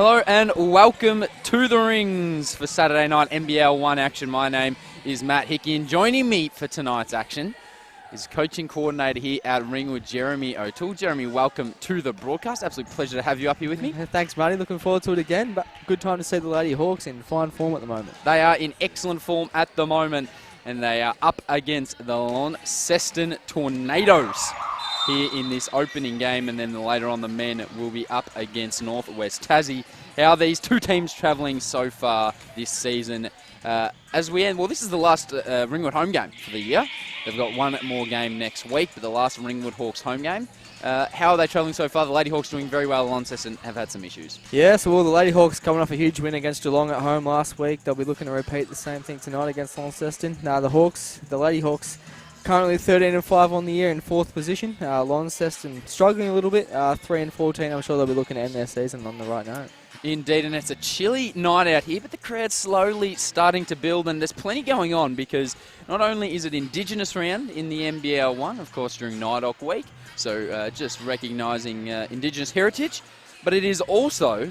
Hello and welcome to the rings for Saturday night NBL1 action. My name is Matt Hickey, and joining me for tonight's action is coaching coordinator here at Ringwood, Jeremy O'Toole. Jeremy, welcome to the broadcast. Absolute pleasure to have you up here with me. Thanks, Marty. Looking forward to it again, but good time to see the Lady Hawks in fine form at the moment. They are in excellent form at the moment, and they are up against the Launceston Tornadoes here in this opening game, and then later on the men will be up against Northwest Tassie. How are these two teams travelling so far this season? As we end, well, this is the last Ringwood home game for the year. They've got one more game next week, but the last Ringwood Hawks home game. How are they travelling so far? The Lady Hawks doing very well. Launceston have had some issues. Yeah, so the Lady Hawks coming off a huge win against Geelong at home last week. They'll be looking to repeat the same thing tonight against Launceston. The Lady Hawks, currently 13-5 on the year in 4th position. Launceston struggling a little bit, 3-14. I'm sure they'll be looking to end their season on the right note. Indeed, and it's a chilly night out here, but the crowd's slowly starting to build, and there's plenty going on because not only is it Indigenous round in the NBL1, of course, during NIDOC week, so just recognising Indigenous heritage, but it is also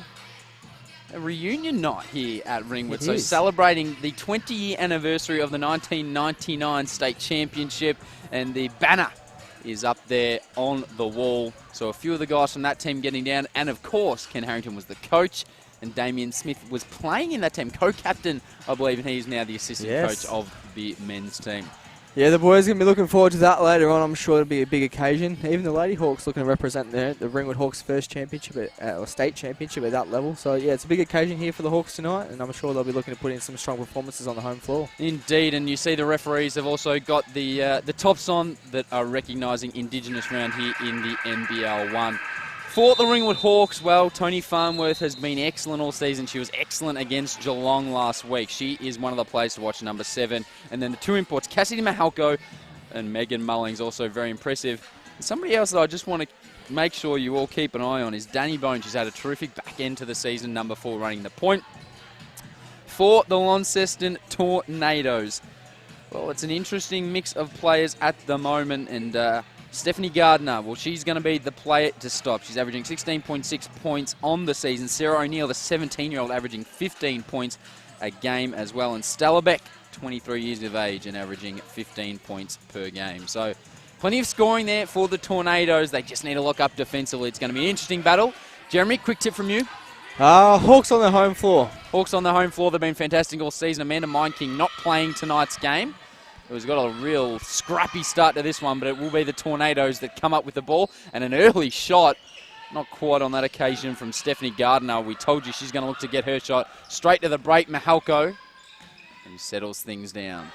a reunion night here at Ringwood, so celebrating the 20-year anniversary of the 1999 state championship, and the banner is up there on the wall. So a few of the guys from that team getting down, and of course Ken Harrington was the coach, and Damien Smith was playing in that team, co-captain, I believe, and he's now the assistant coach of the men's team. Yeah, the boys are going to be looking forward to that later on. I'm sure it'll be a big occasion. Even the Lady Hawks looking to represent the Ringwood Hawks' first championship, or state championship at that level. So, yeah, it's a big occasion here for the Hawks tonight, and I'm sure they'll be looking to put in some strong performances on the home floor. Indeed, and you see the referees have also got the tops on that are recognising Indigenous round here in the NBL1. For the Ringwood Hawks, well, Tony Farnworth has been excellent all season. She was excellent against Geelong last week. She is one of the players to watch, number 7. And then the two imports, Cassidy Mahalko and Megan Mullings, also very impressive. And somebody else that I just want to make sure you all keep an eye on is Danny Bone. She's had a terrific back end to the season, number 4, running the point. For the Launceston Tornadoes, well, it's an interesting mix of players at the moment, and Stephanie Gardner, well, she's going to be the player to stop. She's averaging 16.6 points on the season. Sarah O'Neill, the 17-year-old, averaging 15 points a game as well. And Stella Beck, 23 years of age and averaging 15 points per game. So plenty of scoring there for the Tornadoes. They just need to lock up defensively. It's going to be an interesting battle. Jeremy, quick tip from you. Hawks on their home floor. Hawks on their home floor. They've been fantastic all season. Amanda Mindking not playing tonight's game. It's got a real scrappy start to this one, but it will be the Tornadoes that come up with the ball. And an early shot, not quite on that occasion, from Stephanie Gardner. We told you she's going to look to get her shot straight to the break. Mahalko, and he settles things down.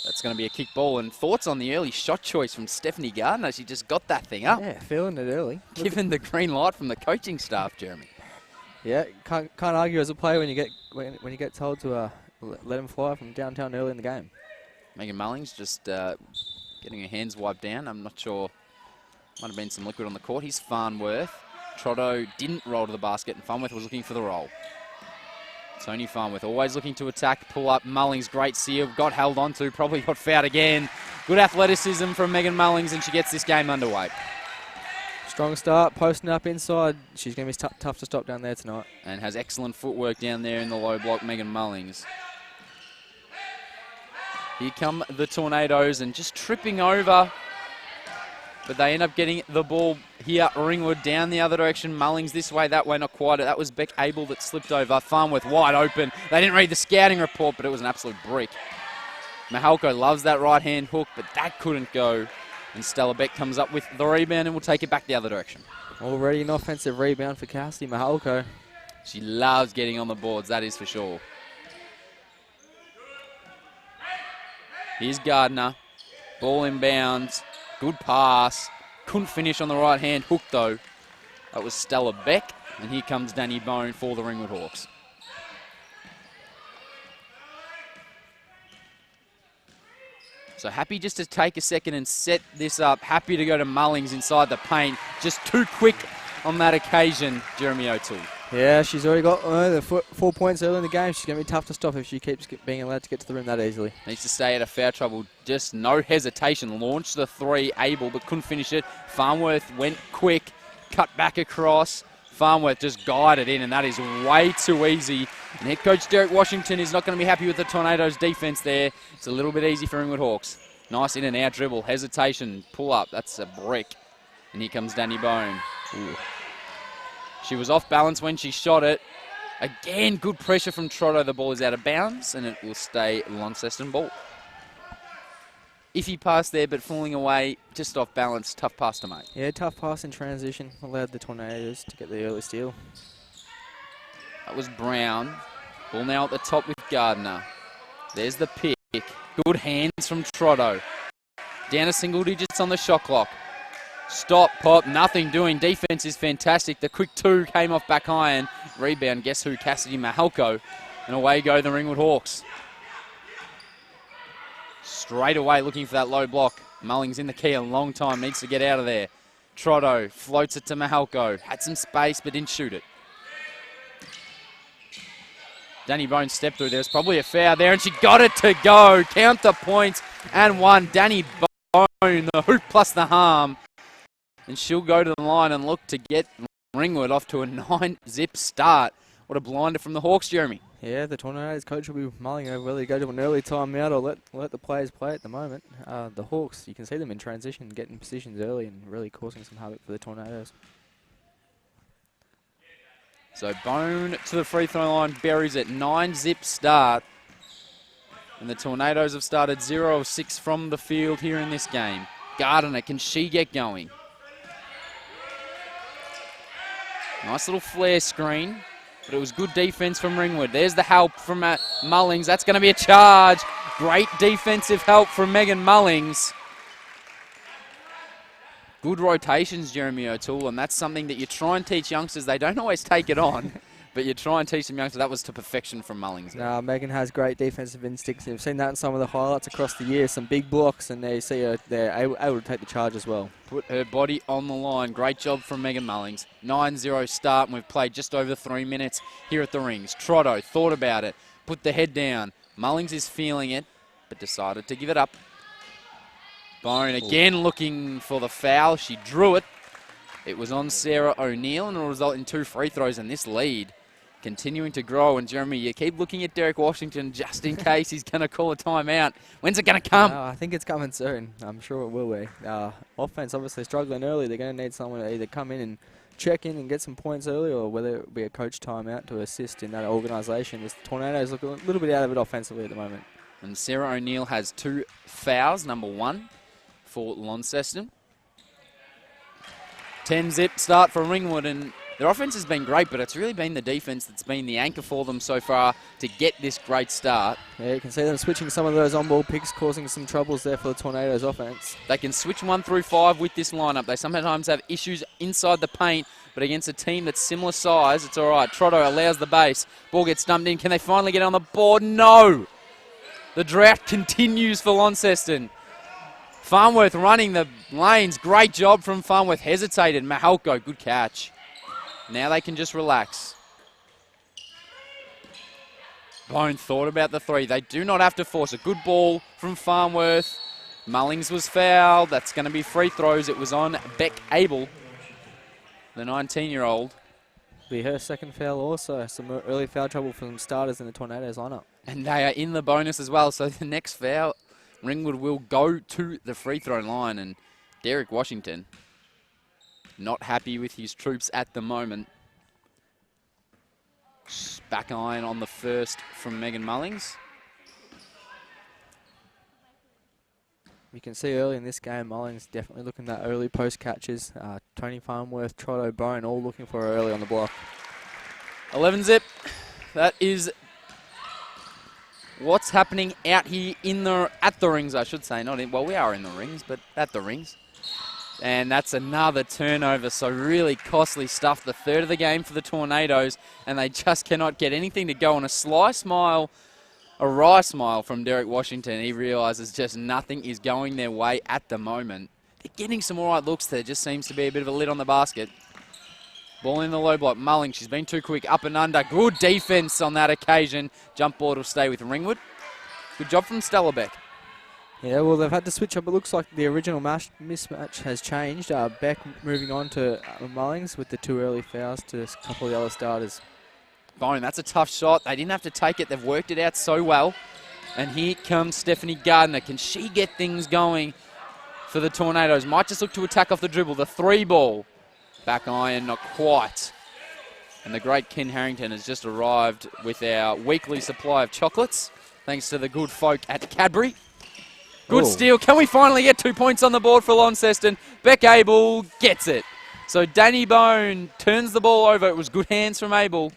That's going to be a kick ball. And thoughts on the early shot choice from Stephanie Gardner? She just got that thing up. Yeah, feeling it early. Given the green light from the coaching staff, Jeremy. Yeah, can't argue as a player when you get told to let him fly from downtown early in the game. Megan Mullings just getting her hands wiped down. I'm not sure. Might have been some liquid on the court. Here's Farnworth. Trotto didn't roll to the basket, and Farnworth was looking for the roll. Tony Farnworth always looking to attack, pull up. Mullings, great seal. Got held onto, probably got fouled again. Good athleticism from Megan Mullings, and she gets this game underway. Strong start, posting up inside. She's going to be tough to stop down there tonight. And has excellent footwork down there in the low block, Megan Mullings. Here come the Tornadoes, and just tripping over. But they end up getting the ball here. Ringwood down the other direction. Mullings this way, that way, not quite. That was Beck Abel that slipped over. Farnworth wide open. They didn't read the scouting report, but it was an absolute brick. Mahalko loves that right-hand hook, but that couldn't go. And Stella Beck comes up with the rebound and will take it back the other direction. Already an offensive rebound for Cassidy Mahalko. She loves getting on the boards, that is for sure. Here's Gardner. Ball inbounds. Good pass. Couldn't finish on the right hand hook though. That was Stella Beck. And here comes Danny Bone for the Ringwood Hawks. So happy just to take a second and set this up. Happy to go to Mullings inside the paint. Just too quick on that occasion, Jeremy O'Toole. Yeah, she's already got the 4 points early in the game. She's going to be tough to stop if she keeps being allowed to get to the rim that easily. Needs to stay out of foul trouble. Just no hesitation. Launched the three, able, but couldn't finish it. Farnworth went quick, cut back across. Farnworth just guided in, and that is way too easy. And head coach Derek Washington is not going to be happy with the Tornadoes' defense there. It's a little bit easy for Ringwood Hawks. Nice in and out dribble, hesitation, pull up. That's a brick. And here comes Danny Bone. Ooh. She was off balance when she shot it. Again, good pressure from Trotto. The ball is out of bounds, and it will stay Launceston ball. Iffy pass there, but falling away, just off balance. Tough pass to make. Yeah, tough pass in transition. Allowed the Tornadoes to get the early steal. That was Brown. Ball now at the top with Gardner. There's the pick. Good hands from Trotto. Down to single digits on the shot clock. Stop, pop, nothing doing. Defense is fantastic. The quick two came off back iron. Rebound, guess who? Cassidy Mahalko. And away go the Ringwood Hawks. Straight away looking for that low block. Mullings in the key a long time. Needs to get out of there. Trotto floats it to Mahalko. Had some space but didn't shoot it. Danny Bone stepped through. There's probably a foul there and she got it to go. Count the points and one. Danny Bone, the hoop plus the harm. And she'll go to the line and look to get Ringwood off to a 9-zip start. What a blinder from the Hawks, Jeremy. Yeah, the Tornadoes coach will be mulling over whether to go to an early timeout or let the players play at the moment. The Hawks, you can see them in transition, getting positions early and really causing some havoc for the Tornadoes. So Bone to the free throw line, buries it. 9-zip start. And the Tornadoes have started 0 of 6 from the field here in this game. Gardner, can she get going? Nice little flare screen. But it was good defense from Ringwood. There's the help from Mullings. That's going to be a charge. Great defensive help from Megan Mullings. Good rotations, Jeremy O'Toole, and that's something that you try and teach youngsters. They don't always take it on, but you try and teach them youngsters. That was to perfection from Mullings. No, Megan has great defensive instincts. You've seen that in some of the highlights across the year. Some big blocks, and they see her, they're able to take the charge as well. Put her body on the line. Great job from Megan Mullings. 9-0 start, and we've played just over 3 minutes here at the rings. Trotto thought about it, put the head down. Mullings is feeling it, but decided to give it up. Bone again looking for the foul. She drew it. It was on Sarah O'Neill, and it will result in 2 free throws, and this lead continuing to grow. And Jeremy, you keep looking at Derek Washington just in case he's going to call a timeout. When's it going to come? I think it's coming soon. I'm sure it will be. Offense obviously struggling early. They're going to need someone to either come in and check in and get some points early, or whether it be a coach timeout to assist in that organisation. The Tornadoes look a little bit out of it offensively at the moment. And Sarah O'Neill has 2 fouls, number 1 for Launceston. 10-zip start for Ringwood, and their offense has been great, but it's really been the defense that's been the anchor for them so far to get this great start. Yeah, you can see them switching some of those on-ball picks, causing some troubles there for the Tornadoes offense. They can switch 1 through 5 with this lineup. They sometimes have issues inside the paint, but against a team that's similar size, it's all right. Trotto allows the base. Ball gets dumped in. Can they finally get on the board? No! The drought continues for Launceston. Farnworth running the lanes. Great job from Farnworth. Hesitated. Mahalko, good catch. Now they can just relax. Bone thought about the 3. They do not have to force a good ball from Farnworth. Mullings was fouled. That's going to be free throws. It was on Beck Abel, the 19-year-old. Be her second foul also. Some early foul trouble from starters in the Tornadoes lineup. And they are in the bonus as well. So the next foul, Ringwood will go to the free throw line. And Derek Washington, not happy with his troops at the moment. Back iron on the first from Megan Mullings. You can see early in this game, Mullings definitely looking at early post catches. Tony Farnworth, Trotto, Bone, all looking for her early on the block. 11-zip. That is what's happening out here at the rings, I should say. Well, we are in the rings, but at the rings. And that's another turnover, so really costly stuff. The third of the game for the Tornadoes, and they just cannot get anything to go. On a wry smile from Derek Washington. He realises just nothing is going their way at the moment. They're getting some all right looks there. Just seems to be a bit of a lid on the basket. Ball in the low block. Mulling, she's been too quick. Up and under. Good defence on that occasion. Jump ball will stay with Ringwood. Good job from Stella Beck. Yeah, well, they've had to switch up. It looks like the original mismatch has changed. Beck moving on to Mullings with the 2 early fouls to a couple of the other starters. Bone, that's a tough shot. They didn't have to take it. They've worked it out so well. And here comes Stephanie Gardner. Can she get things going for the Tornadoes? Might just look to attack off the dribble. The 3 ball. Back iron, not quite. And the great Ken Harrington has just arrived with our weekly supply of chocolates, thanks to the good folk at Cadbury. Good steal. Can we finally get 2 points on the board for Launceston? Beck Abel gets it. So Danny Bone turns the ball over. It was good hands from Abel.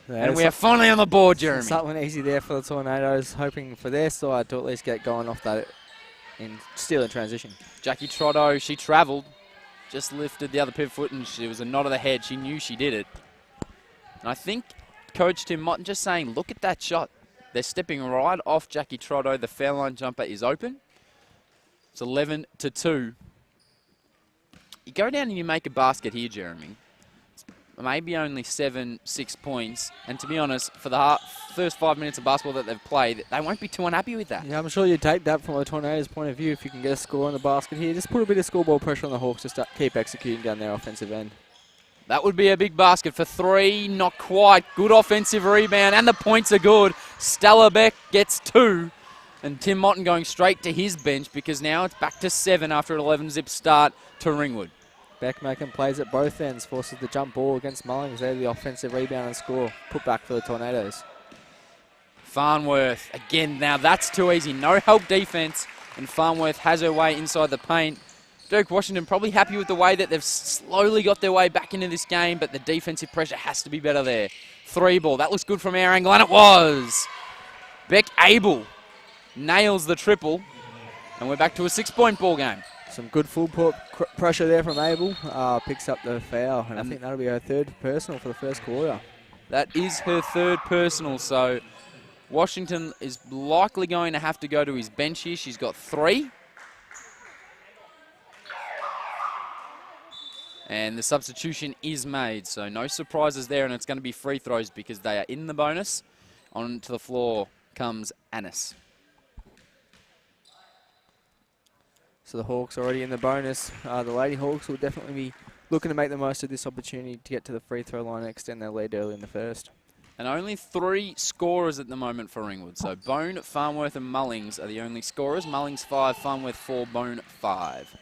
Yeah, and we are finally on the board, Jeremy. Something easy there for the Tornadoes, hoping for their side to at least get going off that in stealing transition. Jackie Trotto, she travelled, just lifted the other pivot foot, and she was a nod of the head. She knew she did it. And I think Coach Tim Motton just saying, look at that shot. They're stepping right off Jackie Trotto. The foul line jumper is open. It's 11-2. You go down and you make a basket here, Jeremy. It's maybe only 6 points. And to be honest, for the first 5 minutes of basketball that they've played, they won't be too unhappy with that. Yeah, I'm sure you take that from a Tornadoes' point of view if you can get a score on the basket here. Just put a bit of scoreboard pressure on the Hawks to keep executing down their offensive end. That would be a big basket for 3. Not quite. Good offensive rebound, and the points are good. Stella Beck gets 2. And Tim Motton going straight to his bench because now it's back to 7 after an 11-zip start to Ringwood. Beck making plays at both ends, forces the jump ball against Mullings. There, the offensive rebound and score. Put back for the Tornadoes. Farnworth, again, now that's too easy. No help defense, and Farnworth has her way inside the paint. Dirk Washington probably happy with the way that they've slowly got their way back into this game, but the defensive pressure has to be better there. 3 ball, that looks good from our angle, and it was. Beck Abel nails the triple, and we're back to a 6-point ball game. Some good full pressure there from Abel. Picks up the foul, and I think that'll be her 3rd personal for the first quarter. That is her 3rd personal, so Washington is likely going to have to go to his bench here. She's got 3. And the substitution is made, so no surprises there, and it's going to be free throws because they are in the bonus. Onto the floor comes Annis. So the Hawks already in the bonus. The Lady Hawks will definitely be looking to make the most of this opportunity to get to the free throw line and extend their lead early in the first. And only 3 scorers at the moment for Ringwood. So Bone, Farnworth and Mullings are the only scorers. Mullings 5, Farnworth 4, Bone 5.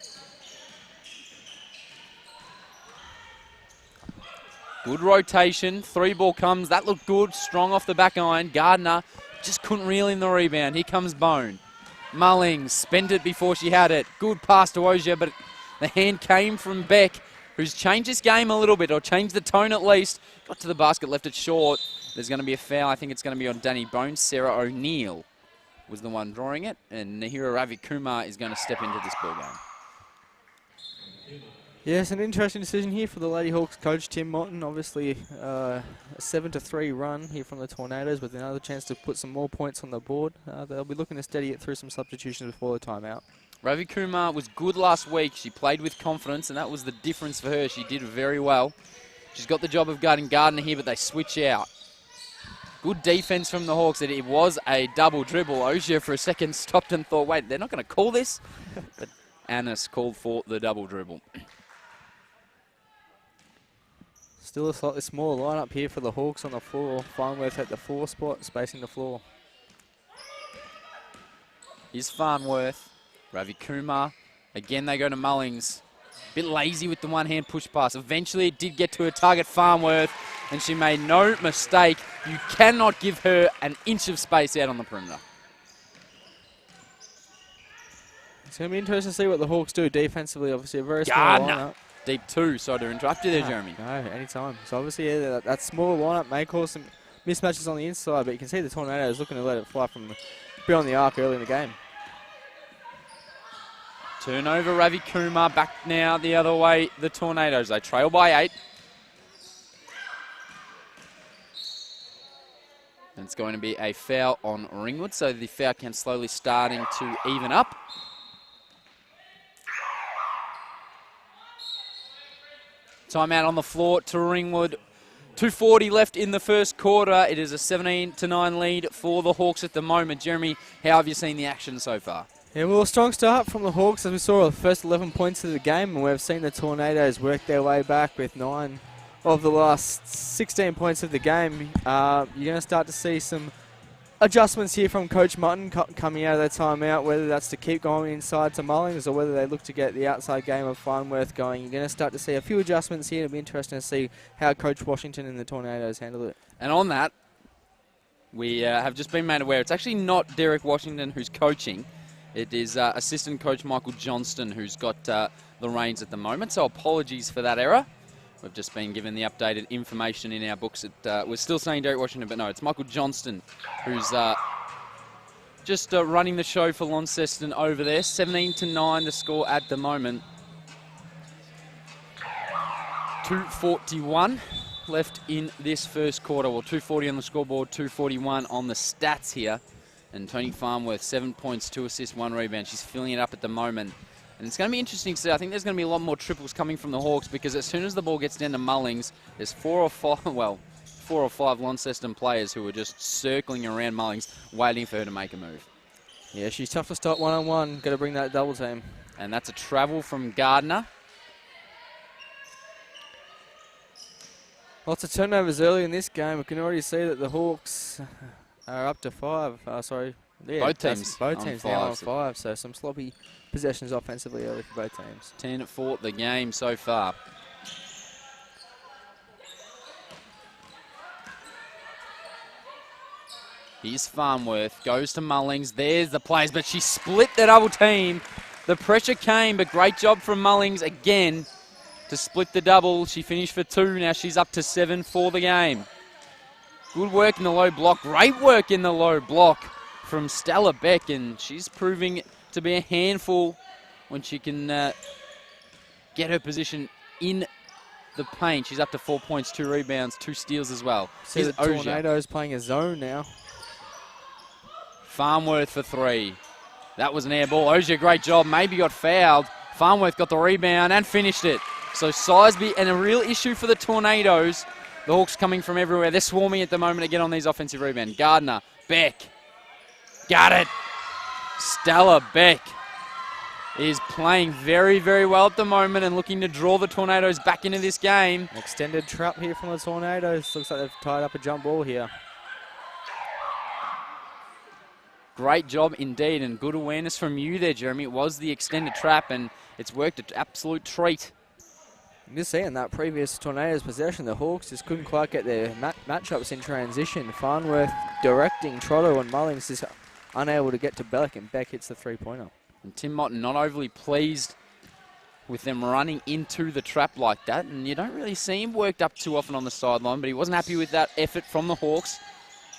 Good rotation. 3 ball comes. That looked good. Strong off the back iron. Gardner just couldn't reel in the rebound. Here comes Bone. Mullings spent it before she had it. Good pass to Ozier, but the hand came from Beck, who's changed his game a little bit, or changed the tone at least. Got to the basket, left it short. There's going to be a foul. I think it's going to be on Danny Bone. Sarah O'Neill was the one drawing it, and Nahira Ravikumar is going to step into this ball game. Yes, an interesting decision here for the Lady Hawks coach Tim Motton. Obviously a 7-3 run here from the Tornadoes with another chance to put some more points on the board. They'll be looking to steady it through some substitutions before the timeout. Ravi Kumar was good last week. She played with confidence, and that was the difference for her. She did very well. She's got the job of guarding Gardner here, but they switch out. Good defense from the Hawks. It was a double dribble. Ozier for a second stopped and thought, wait, they're not going to call this? But Annis called for the double dribble. Still a slightly smaller lineup here for the Hawks on the floor. Farnworth at the 4 spot, spacing the floor. Here's Farnworth. Ravi Kumar. Again, they go to Mullings. Bit lazy with the one-hand push pass. Eventually, it did get to her target, Farnworth, and she made no mistake. You cannot give her an inch of space out on the perimeter. It's going to be interesting to see what the Hawks do defensively. Obviously, a very small lineup. Deep 2. Sorry to interrupt you there, Jeremy. No, anytime. So obviously, yeah, that small lineup may cause some mismatches on the inside, but you can see the Tornadoes looking to let it fly from beyond the arc early in the game. Turnover, Ravi Kumar back now the other way. The Tornadoes, they trail by 8. And it's going to be a foul on Ringwood, so the foul count slowly starting to even up. Timeout on the floor to Ringwood. 2:40 left in the first quarter. It is a 17-9 lead for the Hawks at the moment. Jeremy, how have you seen the action so far? Yeah, well, a strong start from the Hawks as we saw the first 11 points of the game, and we've seen the Tornadoes work their way back with 9 of the last 16 points of the game. You're going to start to see some adjustments here from Coach Mutton coming out of their timeout, whether that's to keep going inside to Mullings or whether they look to get the outside game of Farnworth going. You're going to start to see a few adjustments here. It'll be interesting to see how Coach Washington and the Tornadoes handle it. And on that, we have just been made aware it's actually not Derek Washington who's coaching. It is assistant coach Michael Johnston who's got the reins at the moment, so apologies for that error. We've just been given the updated information in our books. We're still saying Derek Washington, but no, it's Michael Johnston who's just running the show for Launceston over there. 17-9 the score at the moment. 2:41 left in this first quarter. Well, 2:40 on the scoreboard, 2:41 on the stats here. And Tony Farnworth, 7 points, 2 assists, 1 rebound. She's filling it up at the moment. And it's going to be interesting to see. I think there's going to be a lot more triples coming from the Hawks because as soon as the ball gets down to Mullings, there's 4 or 5 Launceston players who are just circling around Mullings, waiting for her to make a move. Yeah, she's tough to stop one-on-one. Got to bring that double team. And that's a travel from Gardner. Lots of turnovers early in this game. We can already see that the Hawks are up to 5. Yeah, both teams now on 5. So some sloppy possessions offensively early for both teams. 10-4 the game so far. Here's Farnworth, goes to Mullings. There's the plays, but she split the double team. The pressure came, but great job from Mullings again to split the double. She finished for 2. Now she's up to 7 for the game. Good work in the low block. Great work in the low block from Stella Beck, and she's proving to be a handful when she can get her position in the paint. She's up to 4 points, 2 rebounds, 2 steals as well. See the Tornadoes playing a zone now. Farnworth for 3. That was an air ball. Ozier, great job. Maybe got fouled. Farnworth got the rebound and finished it. So Sizeby, and a real issue for the Tornadoes. The Hawks coming from everywhere. They're swarming at the moment to get on these offensive rebounds. Gardner, Beck. Got it. Stella Beck is playing very, very well at the moment and looking to draw the Tornadoes back into this game. Extended trap here from the Tornadoes. Looks like they've tied up a jump ball here. Great job indeed, and good awareness from you there, Jeremy. It was the extended trap, and it's worked an absolute treat. I'm just saying that previous Tornadoes possession, the Hawks just couldn't quite get their matchups in transition. Farnworth directing Trotto, and Mullings is unable to get to Beck, and Beck hits the 3-pointer. And Tim Motton not overly pleased with them running into the trap like that, and you don't really see him worked up too often on the sideline, but he wasn't happy with that effort from the Hawks.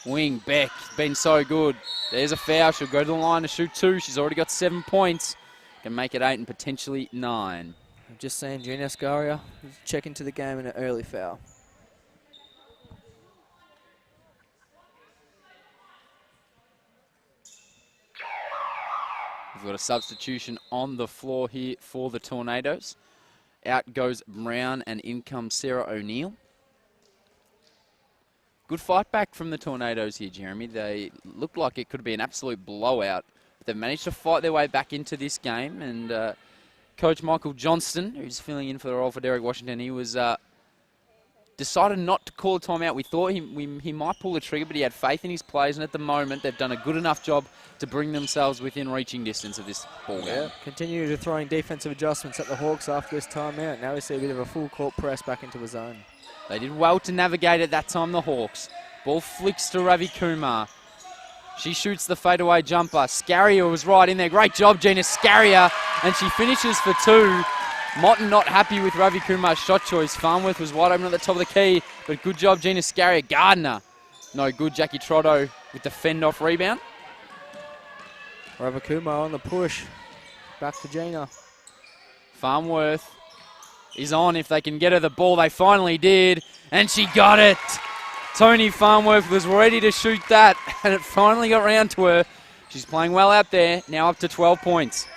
Wing, Beck, been so good. There's a foul. She'll go to the line to shoot 2. She's already got 7 points. Can make it 8 and potentially 9. I'm just saying, Gina Scaria check into the game in an early foul. We've got a substitution on the floor here for the Tornadoes. Out goes Brown and in comes Sarah O'Neill. Good fight back from the Tornadoes here, Jeremy. They looked like it could be an absolute blowout. They've managed to fight their way back into this game, and Coach Michael Johnston, who's filling in for the role for Derek Washington, he was decided not to call a timeout. We thought he might pull the trigger, but he had faith in his players, and at the moment they've done a good enough job to bring themselves within reaching distance of this ball game. Yeah, continue to throwing defensive adjustments at the Hawks after this timeout. Now we see a bit of a full court press back into a zone. They did well to navigate at that time, the Hawks. Ball flicks to Ravi Kumar. She shoots the fadeaway jumper. Scaria was right in there. Great job, Gina Scaria. And she finishes for 2. Motton not happy with Ravi Kumar's shot choice. Farnworth was wide open at the top of the key. But good job, Gina Scaria. Gardner. No good. Jackie Trotto with the fend-off rebound. Ravi Kumar on the push. Back to Gina. Farnworth is on if they can get her the ball. They finally did. And she got it. Tony Farnworth was ready to shoot that, and it finally got round to her. She's playing well out there, now up to 12 points.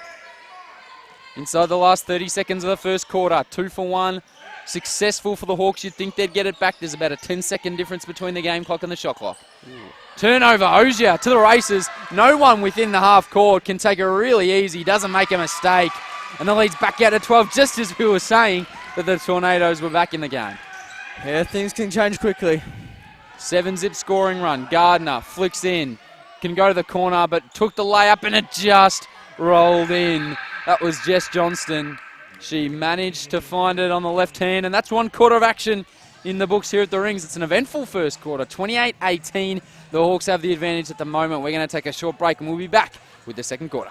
Inside the last 30 seconds of the first quarter, 2 for 1. successful for the Hawks. You'd think they'd get it back. There's about a 10-second difference between the game clock and the shot clock. Turnover, Ogier to the races. No one within the half court can take it really easy, doesn't make a mistake. And the lead's back out at 12, just as we were saying that the Tornadoes were back in the game. Yeah, things can change quickly. 7-zip scoring run. Gardner flicks in. Can go to the corner, but took the layup and it just rolled in. That was Jess Johnston. She managed to find it on the left hand, and that's 1 quarter of action in the books here at the Rings. It's an eventful first quarter, 28-18. The Hawks have the advantage at the moment. We're going to take a short break, and we'll be back with the second quarter.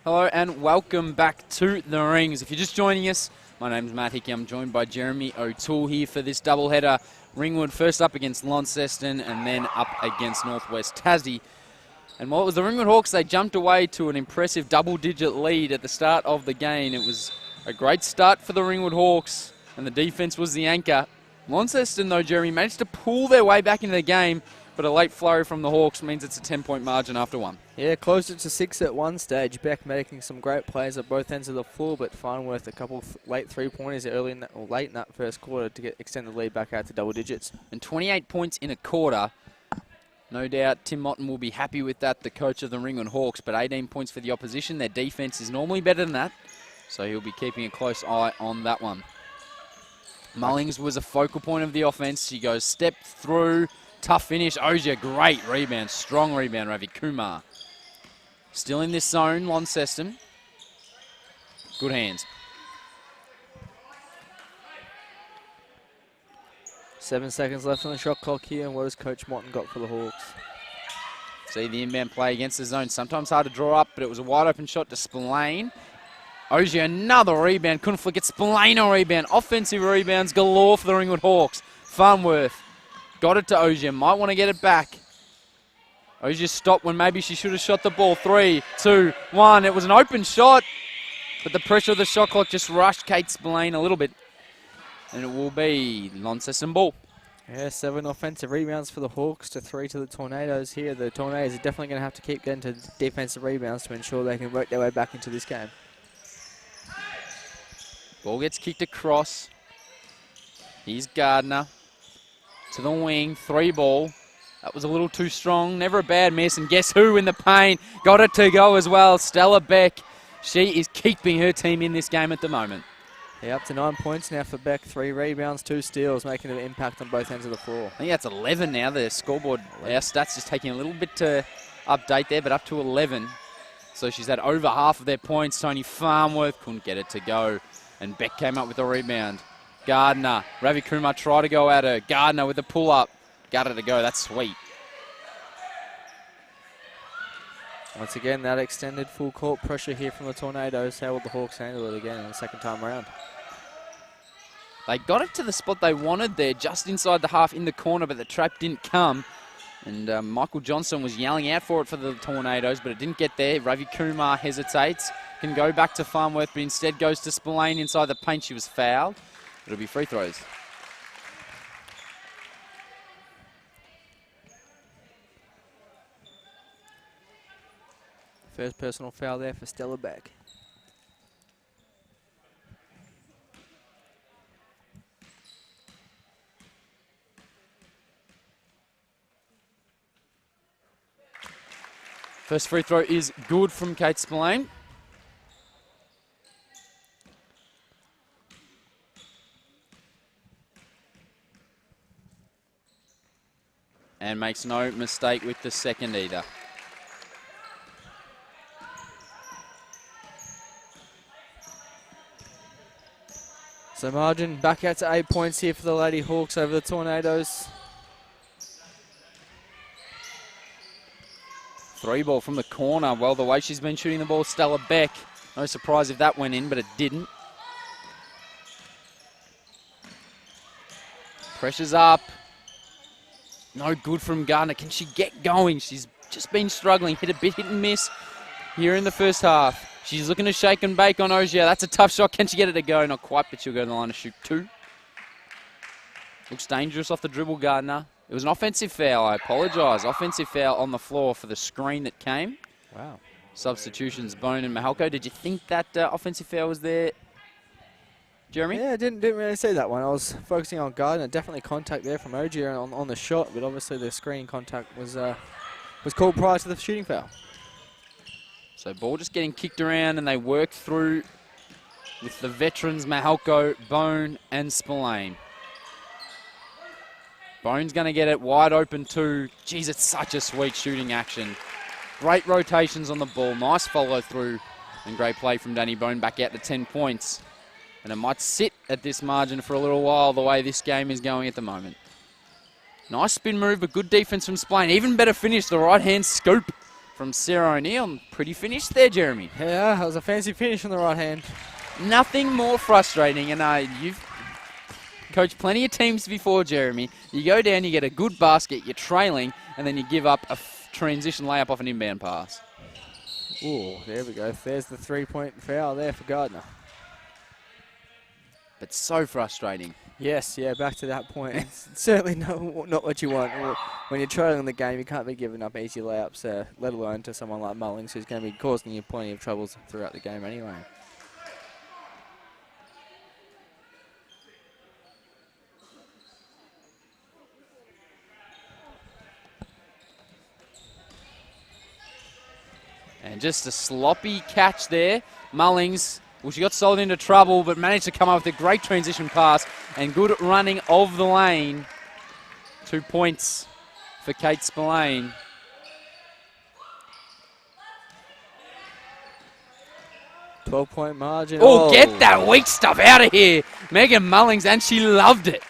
Hello and welcome back to the Rings. If you're just joining us, my name's Matt Hickey. I'm joined by Jeremy O'Toole here for this doubleheader. Ringwood first up against Launceston and then up against Northwest Tassie. And while it was the Ringwood Hawks, they jumped away to an impressive double-digit lead at the start of the game. It was a great start for the Ringwood Hawks, and the defense was the anchor. Launceston, though, Jeremy, managed to pull their way back into the game, but a late flurry from the Hawks means it's a 10-point margin after 1. Yeah, closed it to 6 at one stage. Beck making some great plays at both ends of the floor, but Farnworth a couple of late three-pointers late in that first quarter to extend the lead back out to double digits. And 28 points in a quarter. No doubt Tim Motton will be happy with that, the coach of the Ringwood Hawks, but 18 points for the opposition. Their defense is normally better than that, so he'll be keeping a close eye on that one. Mullings was a focal point of the offense. She goes step through, tough finish. Ogier, great rebound, strong rebound, Ravi Kumar. Still in this zone, Launceston. Good hands. 7 seconds left on the shot clock here, and what has Coach Motton got for the Hawks? See the inbound play against the zone. Sometimes hard to draw up, but it was a wide open shot to Spillane. Ogier, another rebound. Couldn't flick it. Spillane a rebound. Offensive rebounds galore for the Ringwood Hawks. Farnworth got it to Ogier. Might want to get it back. Ogier stopped when maybe she should have shot the ball. 3, 2, 1. It was an open shot, but the pressure of the shot clock just rushed Kate Spillane a little bit. And it will be Launceston ball. Yeah, 7 offensive rebounds for the Hawks to 3 to the Tornadoes here. The Tornadoes are definitely going to have to keep getting to defensive rebounds to ensure they can work their way back into this game. Ball gets kicked across. Here's Gardner to the wing. 3 ball. That was a little too strong. Never a bad miss. And guess who in the paint? Got it to go as well. Stella Beck. She is keeping her team in this game at the moment. Yeah, up to 9 points now for Beck. 3 rebounds, 2 steals, making an impact on both ends of the floor. I think that's 11 now. The scoreboard, our stats just taking a little bit to update there, but up to 11. So she's had over half of their points. Tony Farnworth couldn't get it to go. And Beck came up with a rebound. Gardner. Ravi Kumar tried to go at her. Gardner with a pull-up. Got it to go. That's sweet. Once again, that extended full court pressure here from the Tornadoes. How will the Hawks handle it again in the second time around? They got it to the spot they wanted there, just inside the half in the corner, but the trap didn't come. And Michael Johnson was yelling out for it for the Tornadoes, but it didn't get there. Ravi Kumar hesitates, can go back to Farnworth, but instead goes to Spillane inside the paint. She was fouled. It'll be free throws. First personal foul there for Stella Beck. First free throw is good from Kate Spillane. And makes no mistake with the second either. So margin back out to 8 points here for the Lady Hawks over the Tornadoes. Three ball from the corner. Well, the way she's been shooting the ball, Stella Beck. No surprise if that went in, but it didn't. Pressure's up. No good from Gardner. Can she get going? She's just been struggling. Hit a bit hit and miss here in the first half. She's looking to shake and bake on Ogier. That's a tough shot. Can she get it to go? Not quite, but she'll go to the line to shoot 2. Looks dangerous off the dribble, Gardner. It was an offensive foul. I apologise. Offensive foul on the floor for the screen that came. Wow. Substitutions, Bone and Mahalko. Did you think that offensive foul was there, Jeremy? Yeah, I didn't really see that one. I was focusing on Gardner. Definitely contact there from Ogier on the shot, but obviously the screen contact was called prior to the shooting foul. So ball just getting kicked around, and they work through with the veterans, Mahalko, Bone and Spillane. Bone's going to get it wide open too. Geez, it's such a sweet shooting action. Great rotations on the ball. Nice follow through. And great play from Danny Bone back out to 10 points. And it might sit at this margin for a little while the way this game is going at the moment. Nice spin move, but good defense from Spillane. Even better finish, the right-hand scoop from Sarah O'Neill. Pretty finished there, Jeremy. Yeah, that was a fancy finish on the right hand. Nothing more frustrating, and you've coached plenty of teams before, Jeremy. You go down, you get a good basket, you're trailing, and then you give up a transition layup off an inbound pass. Ooh, there we go. There's the 3-point foul there for Gardner. But so frustrating. Yes, yeah, back to that point. It's certainly not what you want. When you're trailing the game, you can't be giving up easy layups, let alone to someone like Mullings, who's going to be causing you plenty of troubles throughout the game anyway. And just a sloppy catch there. Mullings, well, she got sold into trouble, but managed to come up with a great transition pass and good running of the lane. 2 points for Kate Spillane. .12-point margin. Oh, get that weak stuff out of here. Megan Mullings, and she loved it.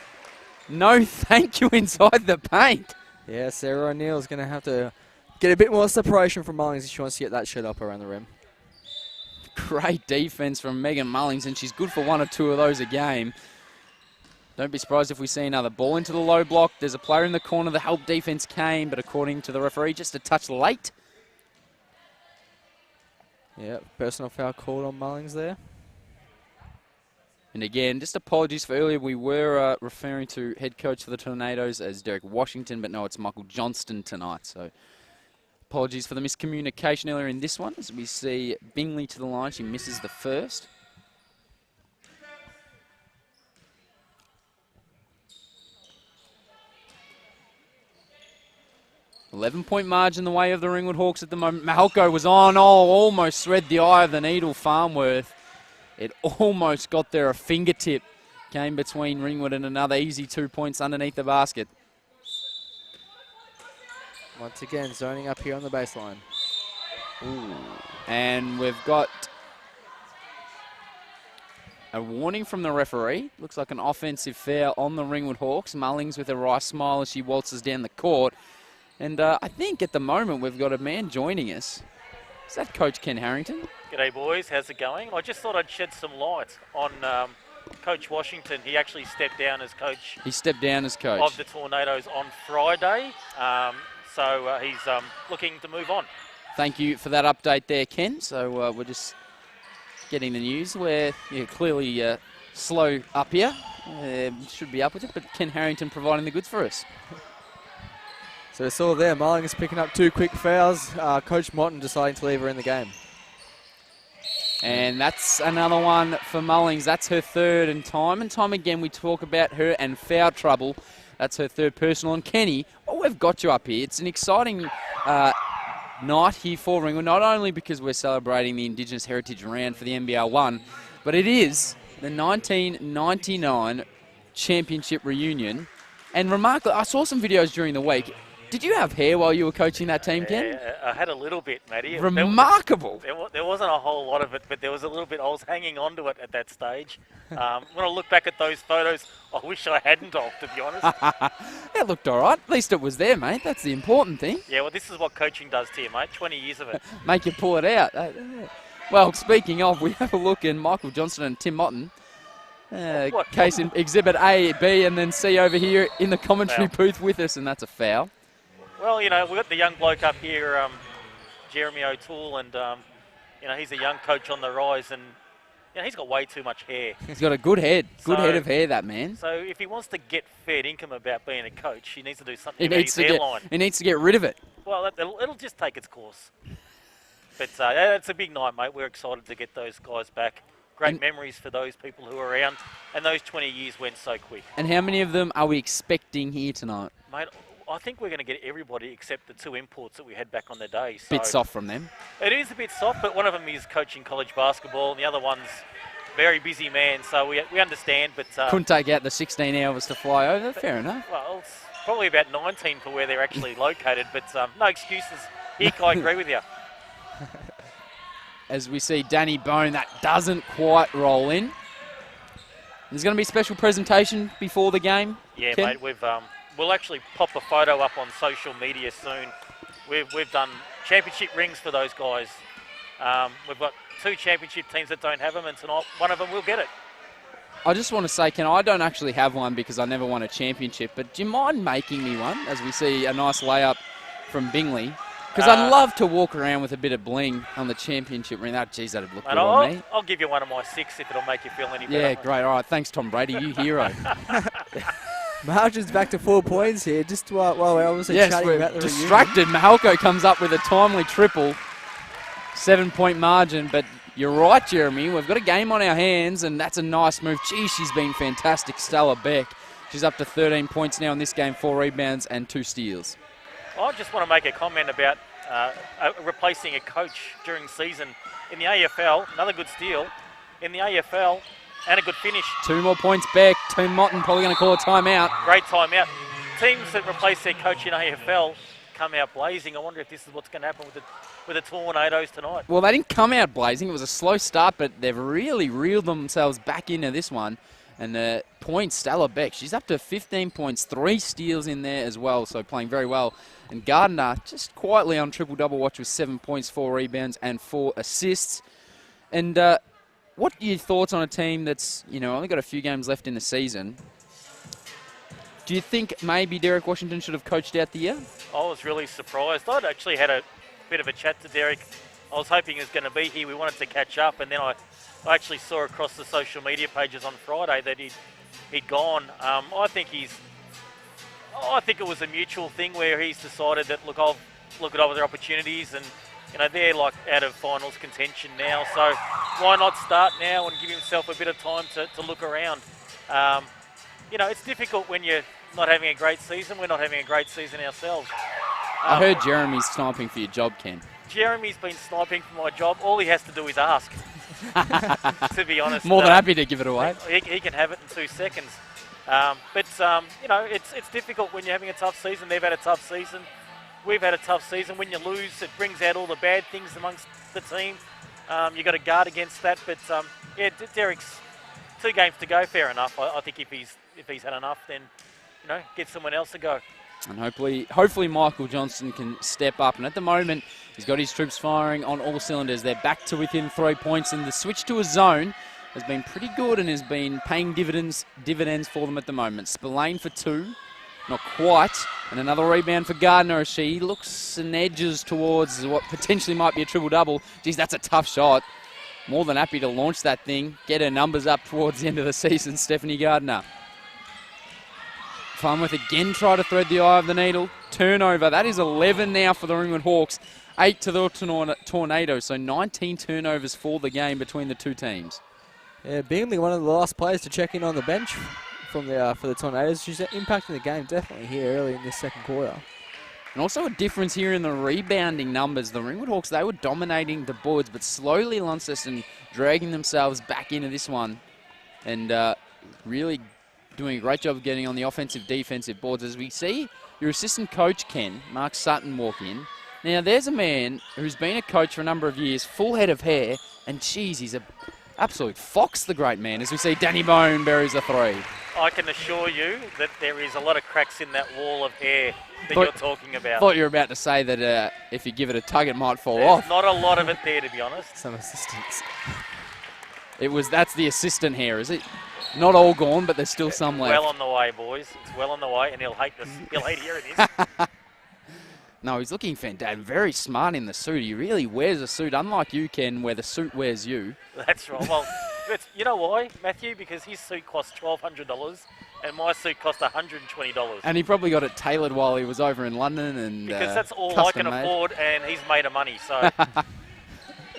No thank you inside the paint. Yeah, Sarah O'Neill's going to have to get a bit more separation from Mullings if she wants to get that shot up around the rim. Great defense from Megan Mullings, and she's good for 1 or 2 of those a game. Don't be surprised if we see another ball into the low block. There's a player in the corner. The help defense came, but according to the referee, just a touch late. Yeah, personal foul called on Mullings there. And again, just apologies for earlier. We were referring to head coach for the Tornadoes as Derek Washington, but no, it's Michael Johnston tonight. So apologies for the miscommunication earlier in this one. As we see Bingley to the line, she misses the first. .11-point margin the way of the Ringwood Hawks at the moment. Mahalko was on, almost thread the eye of the needle. Farnworth, it almost got there, a fingertip came between Ringwood and another easy 2 points underneath the basket. Once again, zoning up here on the baseline. Ooh. And we've got a warning from the referee. Looks like an offensive foul on the Ringwood Hawks. Mullings with a wry smile as she waltzes down the court. And I think at the moment we've got a man joining us. Is that Coach Ken Harrington? G'day boys, how's it going? I just thought I'd shed some light on Coach Washington. He actually stepped down as coach. He stepped down as coach of the Tornadoes on Friday. So he's looking to move on. Thank you for that update there, Ken. So we're just getting the news. We're clearly slow up here. Should be up with it, but Ken Harrington providing the goods for us. So it's all there. Mullings picking up 2 quick fouls. Coach Motton deciding to leave her in the game. And that's another one for Mullings. That's her third, and time again we talk about her and foul trouble. That's her third personal. And Kenny, well, we've got you up here. It's an exciting night here for Ringwood, not only because we're celebrating the Indigenous Heritage Round for the NBL1, but it is the 1999 Championship reunion. And remarkably, I saw some videos during the week. Did you have hair while you were coaching that team, Ken? Yeah, I had a little bit, Matty. Remarkable. There wasn't a whole lot of it, but there was a little bit. I was hanging on to it at that stage. When I look back at those photos, I wish I hadn't, to be honest. It looked all right. At least it was there, mate. That's the important thing. Yeah, well, this is what coaching does to you, mate. 20 years of it. Make you pull it out. Well, speaking of, we have a look in Michael Johnston and Tim Motton. Case in Exhibit A, B, and then C over here in the commentary booth with us, and that's a foul. Well, we've got the young bloke up here, Jeremy O'Toole, and, he's a young coach on the rise, and, he's got way too much hair. He's got a good head. Good head of hair, that man. So if he wants to get fair income about being a coach, he needs to do something about his hairline. He needs to get rid of it. Well, it'll just take its course. But it's a big night, mate. We're excited to get those guys back. Great memories for those people who are around, and those 20 years went so quick. And how many of them are we expecting here tonight? Mate, I think we're going to get everybody except the two imports that we had back on the day. So bit soft from them. It is a bit soft, but one of them is coaching college basketball, and the other one's very busy man, so we understand. But couldn't take out the 16 hours to fly over. Fair enough. Well, it's probably about 19 for where they're actually located, but no excuses. Here, I agree with you. As we see Danny Bone, that doesn't quite roll in. There's going to be a special presentation before the game. Yeah, Ken? mate. We'll actually pop a photo up on social media soon. We've done championship rings for those guys. We've got 2 championship teams that don't have them, and tonight one of them will get it. I just want to say, Ken, I don't actually have one because I never won a championship, but do you mind making me one as we see a nice layup from Bingley? Because I'd love to walk around with a bit of bling on the championship ring. Geez, that'd look good on me. I'll give you one of my 6 if it'll make you feel any better. Yeah, great. All right, thanks, Tom Brady. You hero. Margin's back to 4 points here, just while we're obviously chatting about the distracted. Mahalko comes up with a timely triple. 7-point margin, but you're right, Jeremy. We've got a game on our hands, and that's a nice move. Gee, she's been fantastic, Stella Beck. She's up to 13 points now in this game, 4 rebounds and 2 steals. I just want to make a comment about replacing a coach during season. In the AFL, another good steal. In the AFL, and a good finish. 2 more points back. Tim Motton probably going to call a timeout. Great timeout. Teams that replace their coach in AFL come out blazing. I wonder if this is what's going to happen with the Tornadoes tonight. Well, they didn't come out blazing. It was a slow start, but they've really reeled themselves back into this one. And points, Stella Beck, she's up to 15 points, 3 steals in there as well, so playing very well. And Gardner just quietly on triple-double watch with 7 points, 4 rebounds and 4 assists. And what are your thoughts on a team that's, only got a few games left in the season? Do you think maybe Derek Washington should have coached out the year? I was really surprised. I'd actually had a bit of a chat to Derek. I was hoping he was going to be here. We wanted to catch up, and then I actually saw across the social media pages on Friday that he'd gone. I think it was a mutual thing where he's decided that, look, I'll look at other opportunities, and they're like out of finals contention now, so why not start now and give himself a bit of time to look around. It's difficult when you're not having a great season. We're not having a great season ourselves. I heard Jeremy's sniping for your job, Ken. Jeremy's been sniping for my job. All he has to do is ask, to be honest. More than happy to give it away. He can have it in 2 seconds. It's difficult when you're having a tough season. They've had a tough season. We've had a tough season. When you lose, it brings out all the bad things amongst the team. You've got to guard against that. But, Derek's 2 games to go, fair enough. I think if he's had enough, then, get someone else to go. And hopefully Michael Johnston can step up. And at the moment, he's got his troops firing on all cylinders. They're back to within 3 points, and the switch to a zone has been pretty good and has been paying dividends for them at the moment. Spillane for 2, not quite. And another rebound for Gardner as she looks and edges towards what potentially might be a triple-double. Geez, that's a tough shot. More than happy to launch that thing, get her numbers up towards the end of the season, Stephanie Gardner. Farnworth again try to thread the eye of the needle. Turnover, that is 11 now for the Ringwood Hawks. 8 to the Tornadoes, so 19 turnovers for the game between the two teams. Yeah, Bingley, one of the last players to check in on the bench for the Tornadoes. She's impacting the game definitely here early in this second quarter. And also a difference here in the rebounding numbers. The Ringwood Hawks, they were dominating the boards, but slowly Launceston dragging themselves back into this one and really doing a great job of getting on the offensive, defensive boards. As we see your assistant coach, Ken, Mark Sutton, walk in. Now, there's a man who's been a coach for a number of years, full head of hair, and geez, he's an absolute fox, the great man, as we see Danny Bone buries a three. I can assure you that there is a lot of cracks in that wall of hair that you're talking about. I thought you were about to say that if you give it a tug, it might fall There's off. not a lot of it there, to be honest. Some assistants. That's the assistant hair, is it? Not all gone, but there's still some left. Well on the way, boys. It's well on the way, and he'll hate this. He'll hate hearing this. No, he's looking fantastic. Very smart in the suit. He really wears a suit, unlike you, Ken, where the suit wears you. That's right. Well, you know why, Matthew? Because his suit costs $1,200, and my suit cost $120. And he probably got it tailored while he was over in London. And because that's all I can afford, and he's made of money. So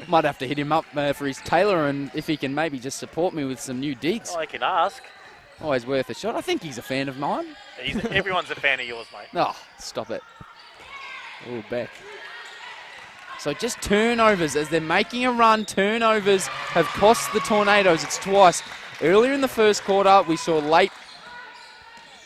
might have to hit him up for his tailor, and if he can maybe just support me with some new digs. I can ask. Always worth a shot. I think he's a fan of mine. Everyone's a fan of yours, mate. Oh, stop it. Oh, Beck. So just turnovers as they're making a run. Turnovers have cost the Tornadoes. It's twice. Earlier in the first quarter, we saw late.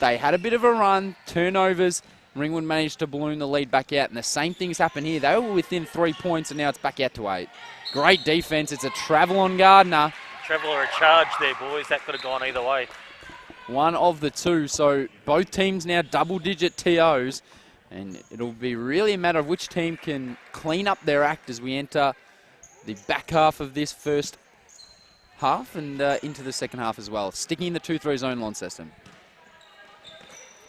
They had a bit of a run. Turnovers. Ringwood managed to balloon the lead back out. And the same things happened here. They were within 3 points, and now it's back out to 8. Great defense. It's a travel on Gardner. Travel or a charge there, boys. That could have gone either way. One of the two. So both teams now double-digit TOs. And it'll be really a matter of which team can clean up their act as we enter the back half of this first half and into the second half as well. Sticking in the 2-3 zone, Launceston.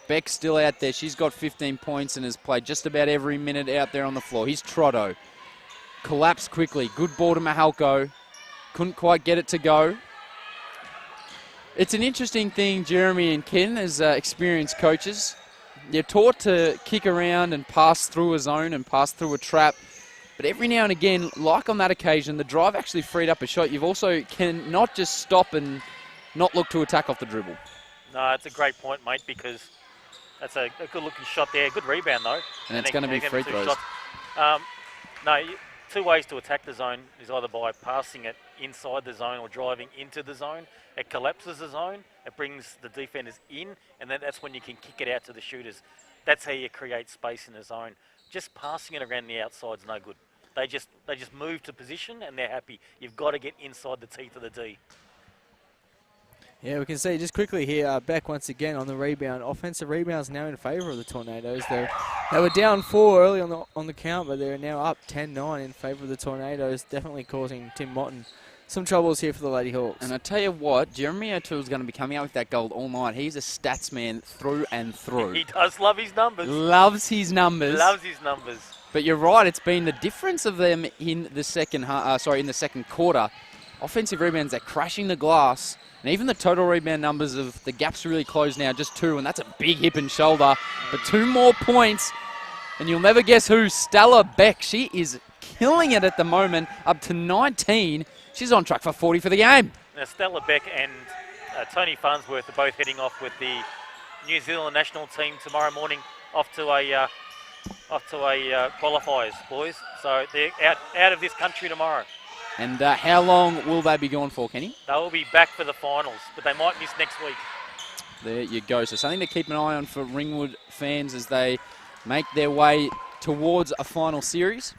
Beck's still out there. She's got 15 points and has played just about every minute out there on the floor. Here's Trotto. Collapsed quickly. Good ball to Mahalko. Couldn't quite get it to go. It's an interesting thing, Jeremy and Ken, as experienced coaches. You're taught to kick around and pass through a zone and pass through a trap. But every now and again, like on that occasion, the drive actually freed up a shot. You've also can not just stop and not look to attack off the dribble. No, it's a great point, mate, because that's a good-looking shot there. Good rebound, though. And it's going to be free throws. No, two ways to attack the zone is either by passing it inside the zone or driving into the zone. It collapses the zone, it brings the defenders in, and then that's when you can kick it out to the shooters. That's how you create space in the zone. Just passing it around the outside's no good. They just move to position and they're happy. You've got to get inside the teeth of the D. Yeah, we can see just quickly here, back once again on the rebound. Offensive rebounds now in favour of the Tornadoes. They were down 4 early on the count, but they're now up 10-9 in favour of the Tornadoes, definitely causing Tim Motton some troubles here for the Lady Hawks. And I tell you what, Jeremy O'Toole's going to be coming out with that gold all night. He's a stats man through and through. He does love his numbers. Loves his numbers. Loves his numbers. But you're right, it's been the difference of them in the second quarter. Offensive rebounds, they're crashing the glass. And even the total rebound numbers of the gap's really closed now, just 2, and that's a big hip and shoulder. But 2 more points, and you'll never guess who, Stella Beck. She is killing it at the moment, up to 19. She's on track for 40 for the game. Now, Stella Beck and Tony Farnsworth are both heading off with the New Zealand national team tomorrow morning, off to a qualifiers, boys. So they're out of this country tomorrow. And how long will they be gone for, Kenny? They will be back for the finals, but they might miss next week. There you go. So something to keep an eye on for Ringwood fans as they make their way towards a final series.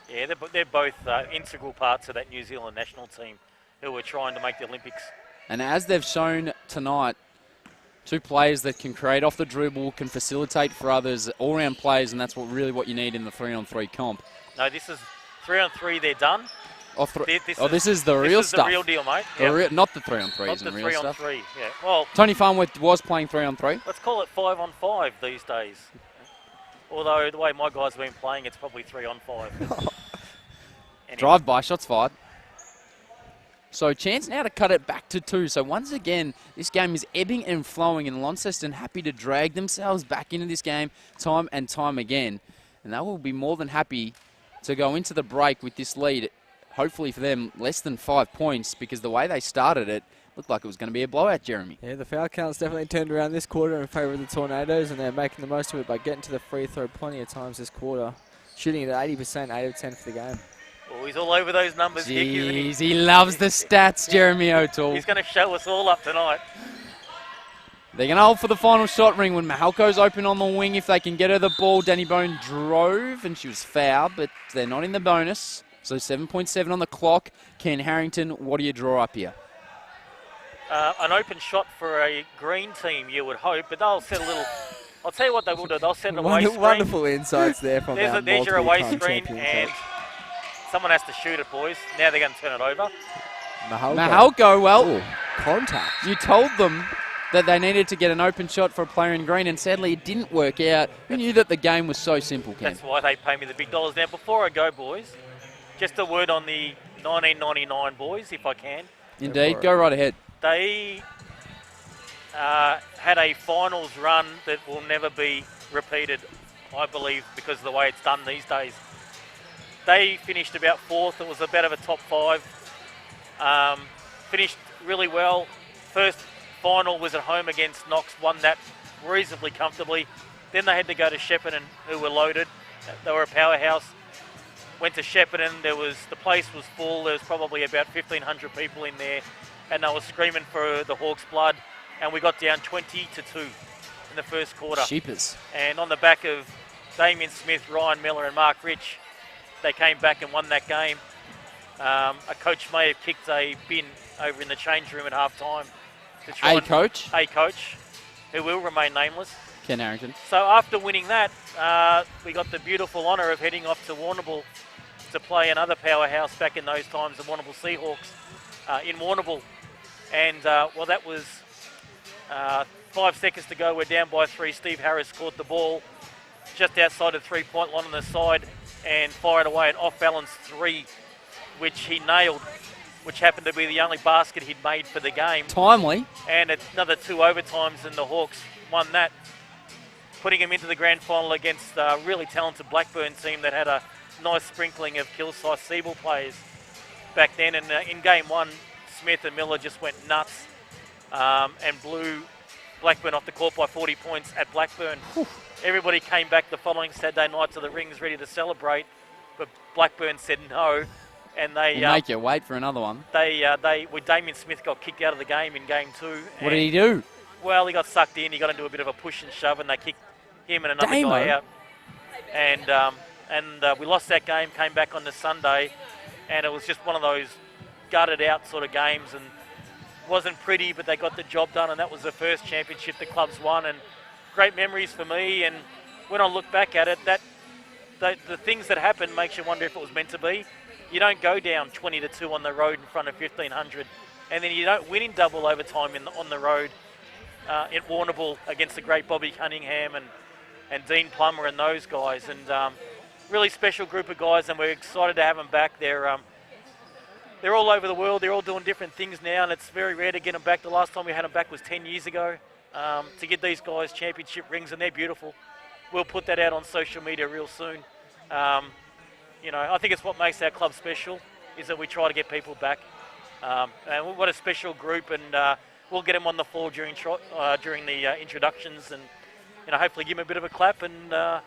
Yeah, they're both integral parts of that New Zealand national team who are trying to make the Olympics. And as they've shown tonight, 2 players that can create off the dribble, can facilitate for others, all-round players, and that's what you need in the 3-on-3 comp. No, this is 3-on-3, they're done. This is the real stuff. This is the real deal, mate. Not the 3-on-3s. Not the 3-on-3, yeah. Well, Tony Farnworth was playing 3-on-3. Let's call it 5-on-5 these days. Although the way my guys have been playing, it's probably 3-on-5. Anyway. Drive-by, shots fired. So chance now to cut it back to 2. So once again, this game is ebbing and flowing, and Launceston happy to drag themselves back into this game time and time again. And they will be more than happy to go into the break with this lead. Hopefully for them, less than 5 points, because the way they started it, Looked like it was going to be a blowout, Jeremy. Yeah, the foul count's definitely turned around this quarter in favour of the Tornadoes, and they're making the most of it by getting to the free throw plenty of times this quarter. Shooting at 80%, 8 of 10 for the game. Oh, he's all over those numbers, Hick, isn't he? Jeez, he loves the stats, Jeremy O'Toole. He's going to show us all up tonight. They're going to hold for the final shot, Ringwood. Mahalko's open on the wing if they can get her the ball. Danny Bone drove, and she was fouled, but they're not in the bonus. So 7.7 on the clock. Ken Harrington, what do you draw up here? An open shot for a green team, you would hope, but they'll set a little... I'll tell you what they will do. They'll set an away screen. Wonderful insights there from our There's your away multiple-time screen, champion and coach. someone has to shoot it, boys. Now they're going to turn it over. Mahalko, well, Ooh, contact. you told them that they needed to get an open shot for a player in green, and sadly it didn't work out. Who knew that the game was so simple, Ken? That's why they pay me the big dollars. Now, before I go, boys, just a word on the 1999 boys, if I can. Indeed, go right ahead. They had a finals run that will never be repeated, I believe, because of the way it's done these days. They finished about fourth. It was a bit of a top five. Finished really well. First final was at home against Knox, won that reasonably comfortably. Then they had to go to Shepparton, who were loaded. They were a powerhouse. Went to Shepparton. The place was full. There was probably about 1,500 people in there, and they were screaming for the Hawks' blood. And we got down 20-2 in the first quarter. Sheepers. And on the back of Damien Smith, Ryan Miller, and Mark Rich, they came back and won that game. A coach may have kicked a bin over in the change room at half time. A coach, who will remain nameless. Ken Harrington. So after winning that, we got the beautiful honour of heading off to Warrnambool to play another powerhouse back in those times, the Warrnambool Seahawks in Warrnambool. And, well, that was 5 seconds to go. We're down by 3. Steve Harris caught the ball just outside the three-point line on the side and fired away an off-balance 3, which he nailed, which happened to be the only basket he'd made for the game. Timely. And another 2 overtimes, and the Hawks won that, putting him into the grand final against a really talented Blackburn team that had a nice sprinkling of Kilsyth Siebel players back then. And in game 1, Smith and Miller just went nuts and blew Blackburn off the court by 40 points at Blackburn. Whew. Everybody came back the following Saturday night to the rings ready to celebrate, but Blackburn said no. And they We'll make you wait for another one. Damien Smith got kicked out of the game in game 2. What did he do? Well, he got sucked in. He got into a bit of a push and shove, and they kicked him and another Damo. guy out. And we lost that game. Came back on the Sunday, and it was just one of those gutted out sort of games, and wasn't pretty, but they got the job done, and that was the first championship the club's won, and great memories for me. And when I look back at it, the things that happened makes you wonder if it was meant to be. You don't go down 20-2 on the road in front of 1,500, and then you don't win in double overtime on the road in Warrnambool against the great Bobby Cunningham and Dean Plummer and those guys. And really special group of guys, and we're excited to have them back. They're all over the world. They're all doing different things now, and it's very rare to get them back. The last time we had them back was 10 years ago. To get these guys championship rings, and they're beautiful. We'll put that out on social media real soon. I think it's what makes our club special, is that we try to get people back. And what a special group, and we'll get them on the floor during the introductions, and hopefully give them a bit of a clap and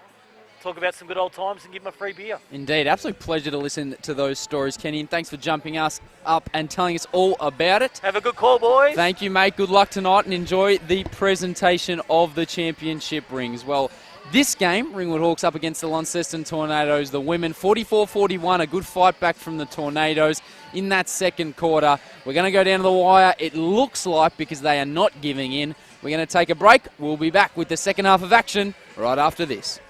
talk about some good old times and give them a free beer. Indeed, absolute pleasure to listen to those stories, Kenny, and thanks for jumping us up and telling us all about it. Have a good call, boys. Thank you, mate. Good luck tonight, and enjoy the presentation of the championship rings. Well, this game, Ringwood Hawks up against the Launceston Tornadoes. The women, 44-41, a good fight back from the Tornadoes in that second quarter. We're going to go down to the wire, it looks like, because they are not giving in. We're going to take a break. We'll be back with the second half of action right after this.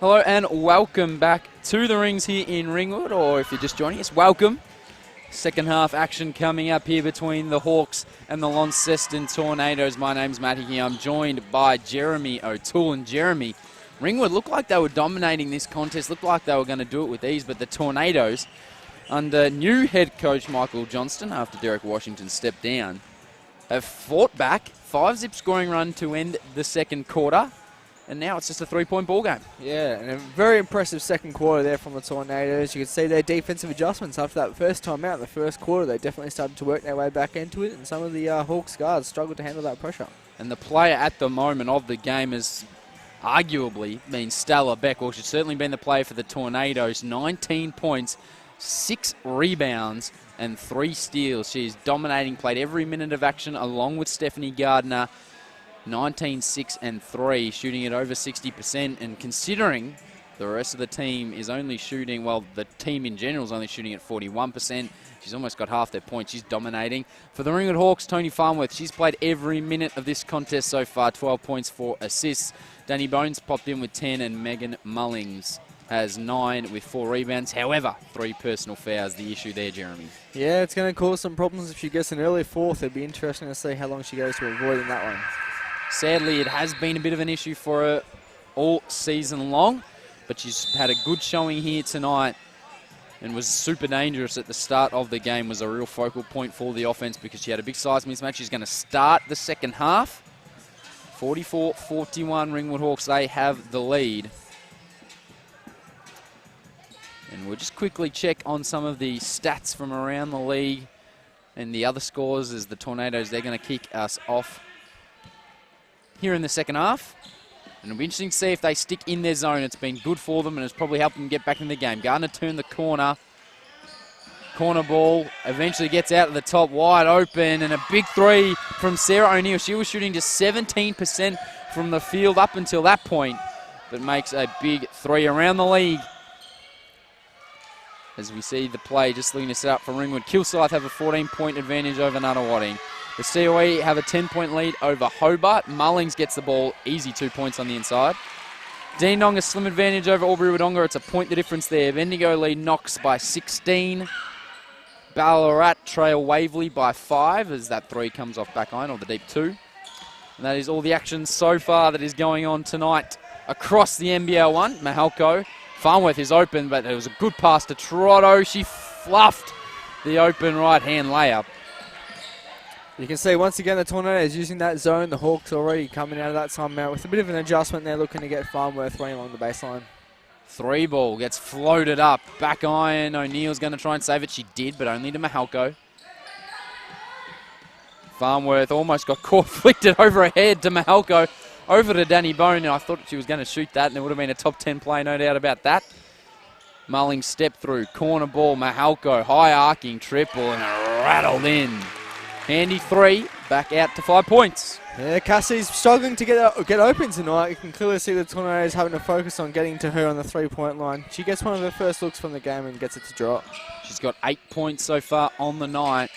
Hello and welcome back to the rings here in Ringwood, or if you're just joining us, welcome. Second half action coming up here between the Hawks and the Launceston Tornadoes. My name's Matty here. I'm joined by Jeremy O'Toole. And Jeremy, Ringwood looked like they were dominating this contest, looked like they were going to do it with ease, but the Tornadoes, under new head coach Michael Johnston, after Derek Washington stepped down, have fought back. 5-zip scoring run to end the second quarter. And now it's just a 3-point ball game. Yeah, and a very impressive second quarter there from the Tornadoes. You can see their defensive adjustments after that first time out in the first quarter. They definitely started to work their way back into it, and some of the Hawks guards struggled to handle that pressure. And the player at the moment of the game has arguably been Stella Beck, or she's certainly been the player for the Tornadoes. 19 points, 6 rebounds, and 3 steals. She's dominating, played every minute of action along with Stephanie Gardner. 19, 6, and 3, shooting at over 60%. And considering the rest of the team is only shooting, well, the team in general is only shooting at 41%. She's almost got half their points. She's dominating. For the Ringwood Hawks, Tony Farnworth, she's played every minute of this contest so far. 12 points, 4 assists. Danny Bones popped in with 10, and Megan Mullings has 9 with 4 rebounds. However, 3 personal fouls, the issue there, Jeremy. Yeah, it's going to cause some problems if she gets an early fourth. It'd be interesting to see how long she goes to avoiding that one. Sadly, it has been a bit of an issue for her all season long, but she's had a good showing here tonight and was super dangerous at the start of the game, was a real focal point for the offense because she had a big size mismatch. She's going to start the second half. 44-41 Ringwood Hawks, they have the lead. And we'll just quickly check on some of the stats from around the league and the other scores as the Tornadoes, they're going to kick us off here in the second half. And it'll be interesting to see if they stick in their zone. It's been good for them and it's probably helped them get back in the game. Gardner turned the corner. Corner ball eventually gets out of the top, wide open, and a big 3 from Sarah O'Neill. She was shooting just 17% from the field up until that point, but makes a big 3 around the league. As we see the play just looking to set up for Ringwood. Kilsyth have a 14-point advantage over Nunawading. The COE have a 10-point lead over Hobart. Mullings gets the ball, easy 2 points on the inside. Dandenong a slim advantage over Albury-Wodonga. It's a point the difference there. Bendigo lead Knox by 16. Ballarat trail Waverley by 5 as that 3 comes off back iron, or the deep 2. And that is all the action so far that is going on tonight across the NBL1. Mahalko. Farnworth is open, but it was a good pass to Trotto. She fluffed the open right-hand layup. You can see once again the Tornadoes using that zone. The Hawks already coming out of that timeout with a bit of an adjustment. They're looking to get Farnworth running along the baseline. 3 ball gets floated up. Back iron. O'Neill's going to try and save it. She did, but only to Mahalko. Farnworth almost got caught, flicked it over her head to Mahalko. Over to Danny Bone, and I thought she was going to shoot that, and it would have been a top 10 play, no doubt about that. Mullings step through. Corner ball. Mahalko. High arcing triple, and it rattled in. Handy 3, back out to 5 points. Yeah, Cassie's struggling to get open tonight. You can clearly see the Tornadoes having to focus on getting to her on the 3-point line. She gets one of her first looks from the game and gets it to drop. She's got 8 points so far on the night.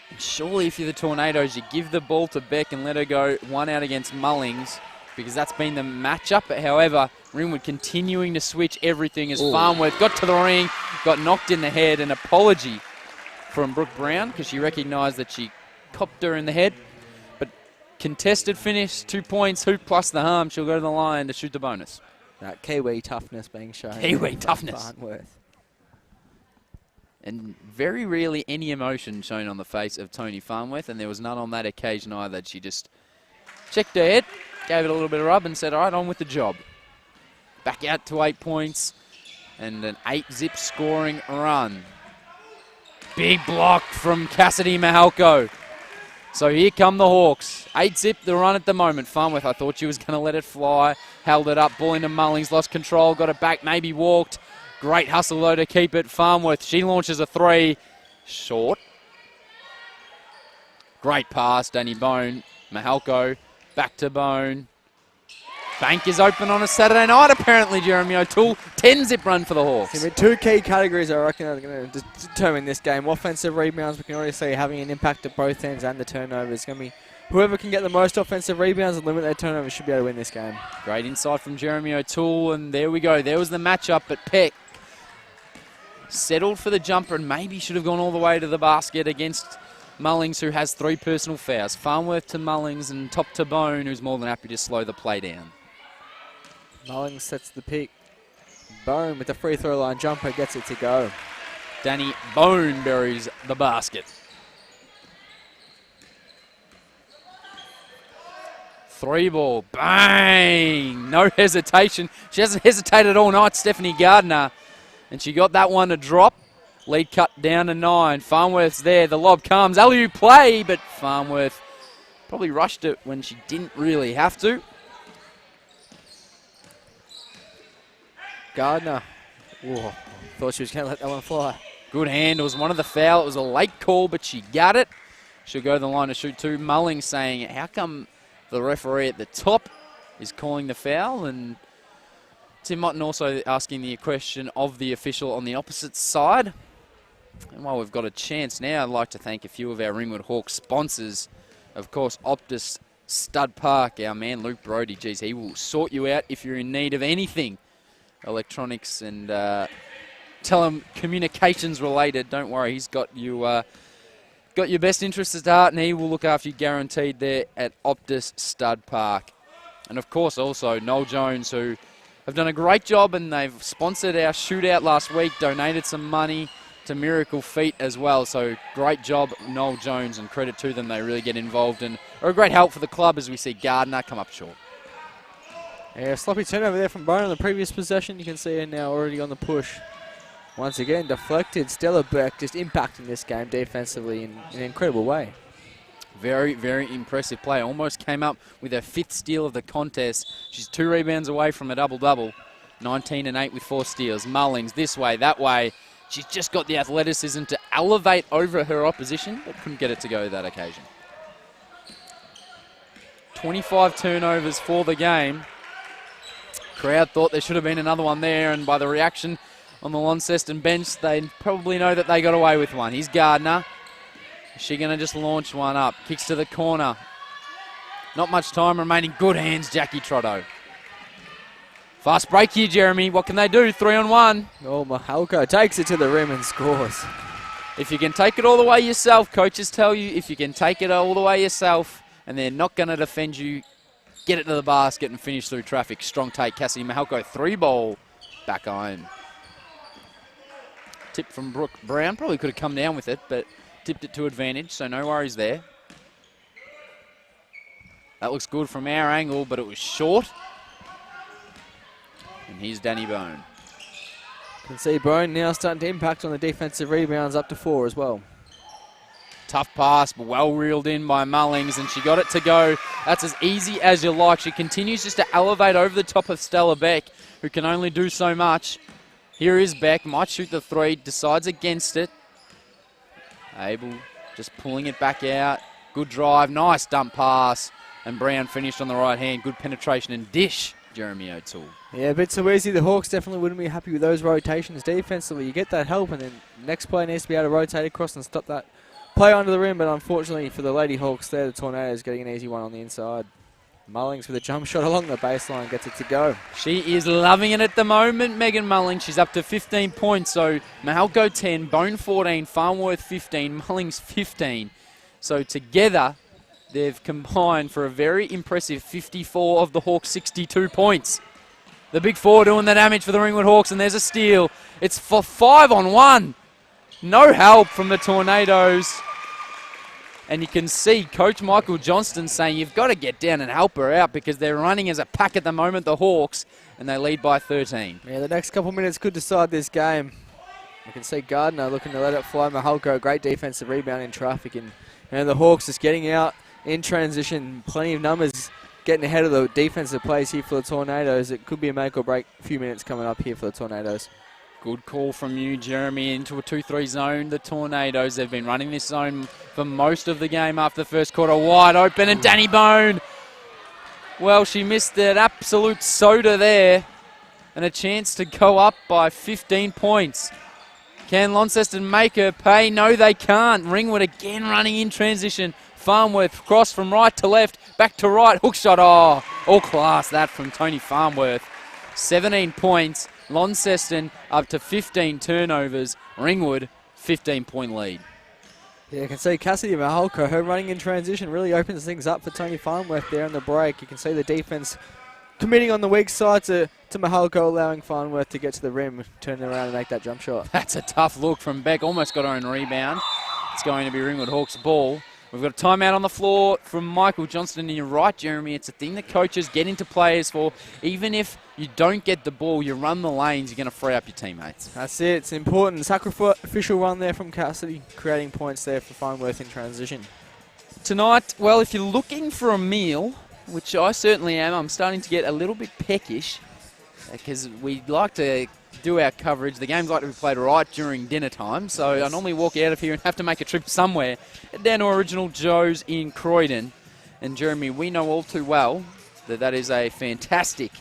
And surely if you're the Tornadoes, you give the ball to Beck and let her go 1 out against Mullings because that's been the matchup. But however, Ringwood continuing to switch everything as Farnworth got to the ring, got knocked in the head. An apology from Brooke Brown because she recognised that she copped her in the head. But contested finish, 2 points, hoop plus the harm. She'll go to the line to shoot the bonus. That Kiwi toughness being shown. Kiwi toughness. Farnworth. And very rarely any emotion shown on the face of Tony Farnworth, and there was none on that occasion either. She just checked her head, gave it a little bit of rub and said, all right, on with the job. Back out to 8 points and an 8-zip scoring run. Big block from Cassidy Mahalko. So here come the Hawks. 8-zip the run at the moment. Farnworth, I thought she was going to let it fly. Held it up, ball into Mullings, lost control, got it back, maybe walked. Great hustle, though, to keep it. Farnworth, she launches a 3. Short. Great pass, Danny Bone. Mahalko, back to Bone. Bank is open on a Saturday night, apparently, Jeremy O'Toole. 10-zip run for the Hawks. Yeah, 2 key categories, I reckon, are going to determine this game. Offensive rebounds, we can already see having an impact at both ends, and the turnovers. It's going to be whoever can get the most offensive rebounds and limit their turnovers should be able to win this game. Great insight from Jeremy O'Toole, and there we go. There was the matchup, but Peck settled for the jumper and maybe should have gone all the way to the basket against Mullings, who has 3 personal fouls. Farnworth to Mullings and top to Bone, who's more than happy to slow the play down. Mullings sets the pick. Bone with the free throw line jumper gets it to go. Danny Bone buries the basket. 3 ball, bang! No hesitation. She hasn't hesitated all night, Stephanie Gardner. And she got that one to drop. Lead cut down to 9. Farnworth's there. The lob comes. Alley-oop play, but Farnworth probably rushed it when she didn't really have to. Gardner. Whoa, thought she was going to let that one fly. Good handles. One of the foul. It was a late call, but she got it. She'll go to the line to shoot 2. Mullings saying, how come the referee at the top is calling the foul? And Tim Motton also asking the question of the official on the opposite side. And while we've got a chance now, I'd like to thank a few of our Ringwood Hawks sponsors. Of course, Optus Stud Park, our man Luke Brody. Geez, he will sort you out if you're in need of anything electronics and telecommunications related. Don't worry, he's got you got your best interests at heart, and he will look after you guaranteed there at Optus Stud Park. And of course also Noel Jones, who have done a great job, and they've sponsored our shootout last week, donated some money to Miracle Feet as well. So great job, Noel Jones, and credit to them. They really get involved and are a great help for the club as we see Gardner come up short. Yeah, sloppy turnover there from Bone on the previous possession. You can see her now already on the push. Once again, deflected. Stella Beck just impacting this game defensively in an incredible way. Very, very impressive play. Almost came up with her 5th steal of the contest. She's 2 rebounds away from a double-double. 19 and 8 with 4 steals. Mullings this way, that way. She's just got the athleticism to elevate over her opposition, but couldn't get it to go that occasion. 25 turnovers for the game. Crowd thought there should have been another one there, and by the reaction on the Launceston bench, they probably know that they got away with one. Here's Gardner. Is she going to just launch one up? Kicks to the corner. Not much time remaining. Good hands, Jackie Trotto. Fast break here, Jeremy. What can they do? 3-on-1. Oh, Mahalko takes it to the rim and scores. If you can take it all the way yourself, coaches tell you, if you can take it all the way yourself and they're not going to defend you, get it to the basket and finish through traffic. Strong take, Cassidy Mahalko. 3 ball back home. Tip from Brooke Brown. Probably could have come down with it, but tipped it to advantage, so no worries there. That looks good from our angle, but it was short. And here's Danny Bone. You can see Bone now starting to impact on the defensive rebounds, up to 4 as well. Tough pass, but well reeled in by Mullings, and she got it to go. That's as easy as you like. She continues just to elevate over the top of Stella Beck, who can only do so much. Here is Beck, might shoot the 3, decides against it. Abel just pulling it back out. Good drive, nice dump pass. And Brown finished on the right hand. Good penetration and dish, Jeremy O'Toole. Yeah, a bit too easy. The Hawks definitely wouldn't be happy with those rotations defensively. You get that help, and then next play needs to be able to rotate across and stop that play under the rim. But unfortunately for the Lady Hawks there, the Tornadoes getting an easy one on the inside. Mullings with a jump shot along the baseline gets it to go. She is loving it at the moment, Megan Mullings. She's up to 15 points. So Mahalko 10, Bone 14, Farnworth 15, Mullings 15. So together, they've combined for a very impressive 54 of the Hawks' 62 points. The big 4 doing the damage for the Ringwood Hawks, and there's a steal. It's for 5-on-1. No help from the Tornadoes. And you can see Coach Michael Johnston saying you've got to get down and help her out because they're running as a pack at the moment, the Hawks, and they lead by 13. Yeah, the next couple minutes could decide this game. You can see Gardner looking to let it fly. Mahalko, great defensive rebound in traffic, and the Hawks just getting out in transition. Plenty of numbers getting ahead of the defensive plays here for the Tornadoes. It could be a make or break few minutes coming up here for the Tornadoes. Good call from you, Jeremy, into a 2-3 zone. The Tornadoes, they've been running this zone for most of the game after the first quarter. Wide open, and Danny Bone. Well, she missed that absolute soda there, and a chance to go up by 15 points. Can Launceston make her pay? No, they can't. Ringwood again running in transition. Farnworth cross from right to left, back to right, hook shot. Oh, all class that from Tony Farnworth. 17 points. Launceston up to 15 turnovers. Ringwood, 15-point lead. Yeah, you can see Cassidy Mahalko, her running in transition really opens things up for Tony Farnworth there on the break. You can see the defense committing on the weak side to Mahalko, allowing Farnworth to get to the rim, turn around and make that jump shot. That's a tough look from Beck. Almost got her own rebound. It's going to be Ringwood Hawks' ball. We've got a timeout on the floor from Michael Johnston. And you're right, Jeremy. It's a thing that coaches get into players for. Even if you don't get the ball, you run the lanes, you're going to free up your teammates. That's it. It's important. Sacrificial run there from Cassidy, creating points there for Farnworth in transition. Tonight, well, if you're looking for a meal, which I certainly am, I'm starting to get a little bit peckish because we like to do our coverage. The games like to be played right during dinner time, so I normally walk out of here and have to make a trip somewhere. Head down to Original Joe's in Croydon. And Jeremy, we know all too well that is a fantastic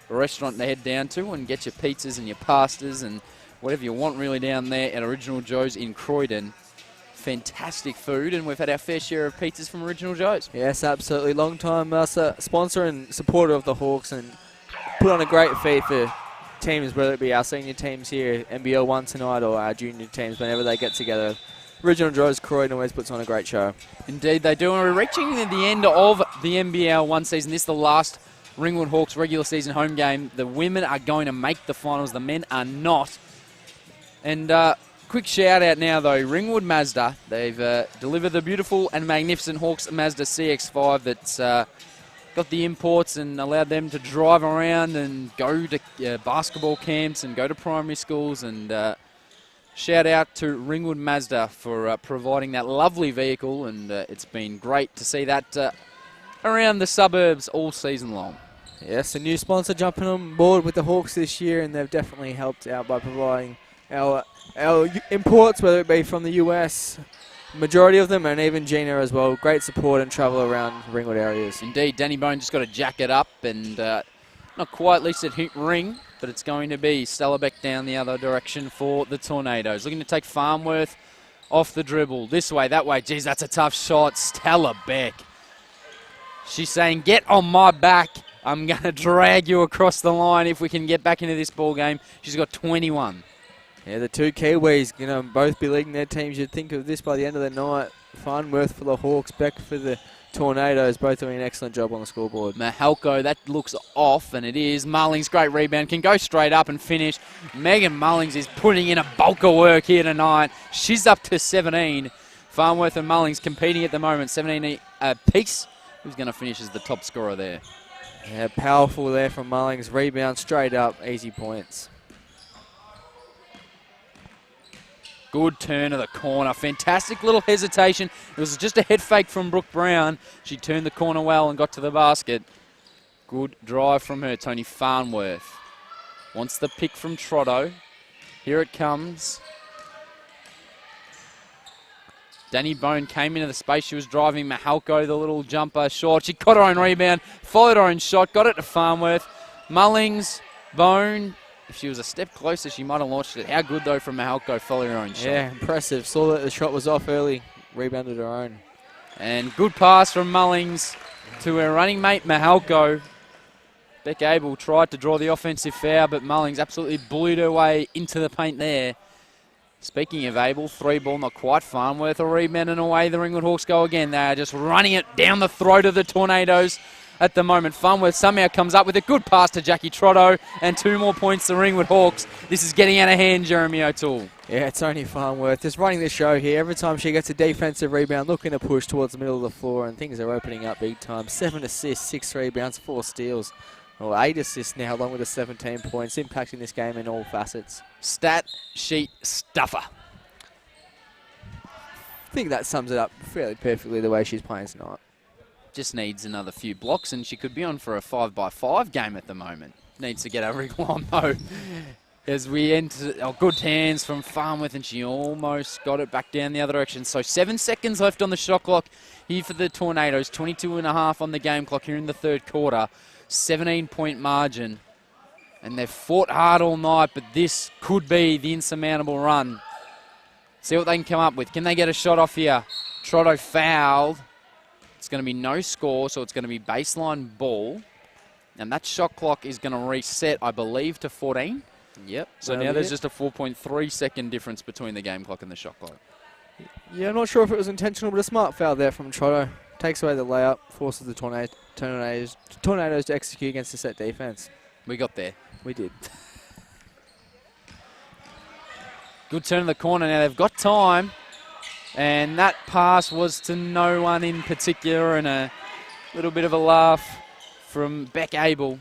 restaurant to head down to and get your pizzas and your pastas and whatever you want really down there at Original Joe's in Croydon. Fantastic food, and we've had our fair share of pizzas from Original Joe's. Yes, absolutely. Long time sponsor and supporter of the Hawks, and put on a great feed for teams, whether it be our senior teams here, NBL1 tonight, or our junior teams whenever they get together. Original Joe's Croydon always puts on a great show. Indeed they do, and we're reaching the end of the NBL1 season. This is the last Ringwood Hawks regular season home game. The women are going to make the finals, the men are not. And quick shout out now though, Ringwood Mazda. They've delivered the beautiful and magnificent Hawks Mazda CX-5 that's got the imports and allowed them to drive around and go to basketball camps and go to primary schools. And shout out to Ringwood Mazda for providing that lovely vehicle, and it's been great to see that around the suburbs all season long. Yes, a new sponsor jumping on board with the Hawks this year, and they've definitely helped out by providing our imports, whether it be from the US, majority of them, and even Gina as well. Great support and travel around Ringwood areas. Indeed, Danny Bone just got to jack it up, and not quite at least at ring, but it's going to be Stella Beck down the other direction for the Tornadoes. Looking to take Farnworth off the dribble. This way, that way. Geez, that's a tough shot. Stella Beck. She's saying, get on my back. I'm going to drag you across the line if we can get back into this ball game. She's got 21. Yeah, the two Kiwis, both be leading their teams. You'd think of this by the end of the night. Farnworth for the Hawks, Beck for the Tornadoes, both doing an excellent job on the scoreboard. Mahalko, that looks off, and it is. Mullings, great rebound, can go straight up and finish. Megan Mullings is putting in a bulk of work here tonight. She's up to 17. Farnworth and Mullings competing at the moment, 17 apiece. Who's going to finish as the top scorer there? Yeah, powerful there from Mullings. Rebound straight up, easy points. Good turn of the corner. Fantastic little hesitation. It was just a head fake from Brooke Brown. She turned the corner well and got to the basket. Good drive from her, Tony Farnworth. Wants the pick from Trotto. Here it comes. Danny Bone came into the space. She was driving. Mahalko, the little jumper short. She got her own rebound, followed her own shot, got it to Farnworth. Mullings, Bone. If she was a step closer, she might have launched it. How good, though, from Mahalko, following her own shot. Yeah, impressive. Saw that the shot was off early, rebounded her own. And good pass from Mullings to her running mate, Mahalko. Beck Abel tried to draw the offensive foul, but Mullings absolutely bullied her way into the paint there. Speaking of Abel, 3-ball, not quite Farnworth. A rebound and away the Ringwood Hawks go again. They are just running it down the throat of the Tornadoes at the moment. Farnworth somehow comes up with a good pass to Jackie Trotto, and 2 more points to Ringwood Hawks. This is getting out of hand, Jeremy O'Toole. Yeah, it's only Farnworth just running the show here. Every time she gets a defensive rebound, looking to push towards the middle of the floor, and things are opening up big time. 7 assists, 6 rebounds, 4 steals. Well, 8 assists now, along with the 17 points, impacting this game in all facets. Stat sheet stuffer. I think that sums it up fairly perfectly the way she's playing tonight. Just needs another few blocks, and she could be on for a 5-by-5 game at the moment. Needs to get her wriggle on, though. As we enter, good hands from Farnworth, and she almost got it back down the other direction. So 7 seconds left on the shot clock here for the Tornadoes. 22.5 on the game clock here in the third quarter. 17-point margin. And they've fought hard all night, but this could be the insurmountable run. See what they can come up with. Can they get a shot off here? Trotto fouled. It's going to be no score, so it's going to be baseline ball. And that shot clock is going to reset, I believe, to 14. Yep. So now there's just a 4.3 second difference between the game clock and the shot clock. Yeah, I'm not sure if it was intentional, but a smart foul there from Trotto. Takes away the layup, forces the Tornadoes to execute against the set defense. We got there. We did. Good turn in the corner. Now they've got time. And that pass was to no one in particular, and a little bit of a laugh from Beck Abel.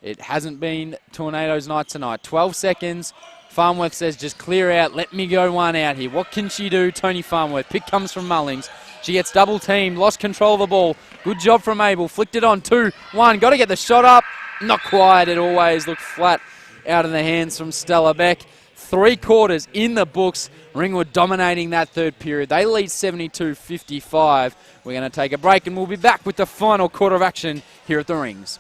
It hasn't been Tornadoes night tonight. 12 seconds. Farnworth says, just clear out. Let me go one out here. What can she do? Tony Farnworth. Pick comes from Mullings. She gets double teamed. Lost control of the ball. Good job from Abel. Flicked it on. 2-1. Got to get the shot up. Not quite. It always looked flat out of the hands from Stella Beck. 3 quarters in the books. Ringwood dominating that third period. They lead 72-55. We're going to take a break and we'll be back with the final quarter of action here at the Rings.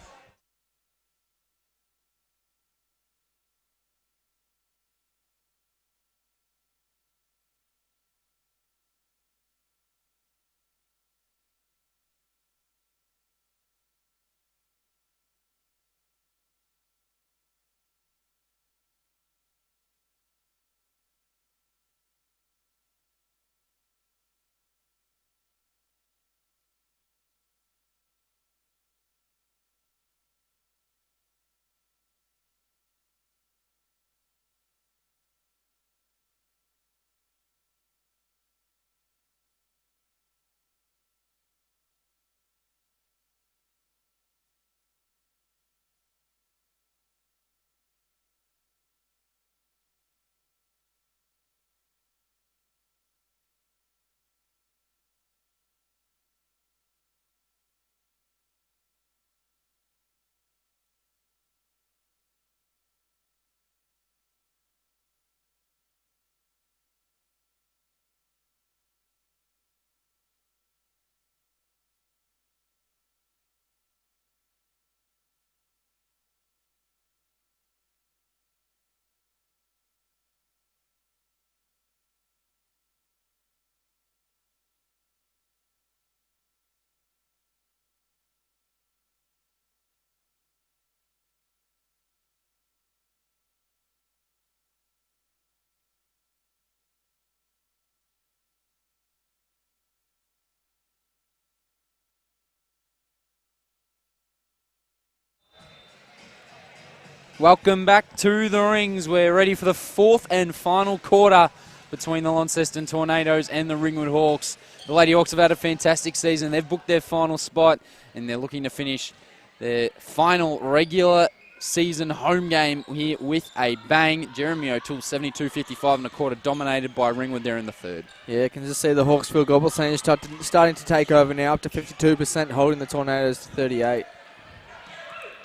Welcome back to the Rings. We're ready for the fourth and final quarter between the Launceston Tornadoes and the Ringwood Hawks. The Lady Hawks have had a fantastic season. They've booked their final spot and they're looking to finish their final regular season home game here with a bang. Jeremy O'Toole 72-55 in the quarter, dominated by Ringwood there in the third. Yeah, can just see the Hawks field goal percentage starting to take over now, up to 52%, holding the Tornadoes to 38.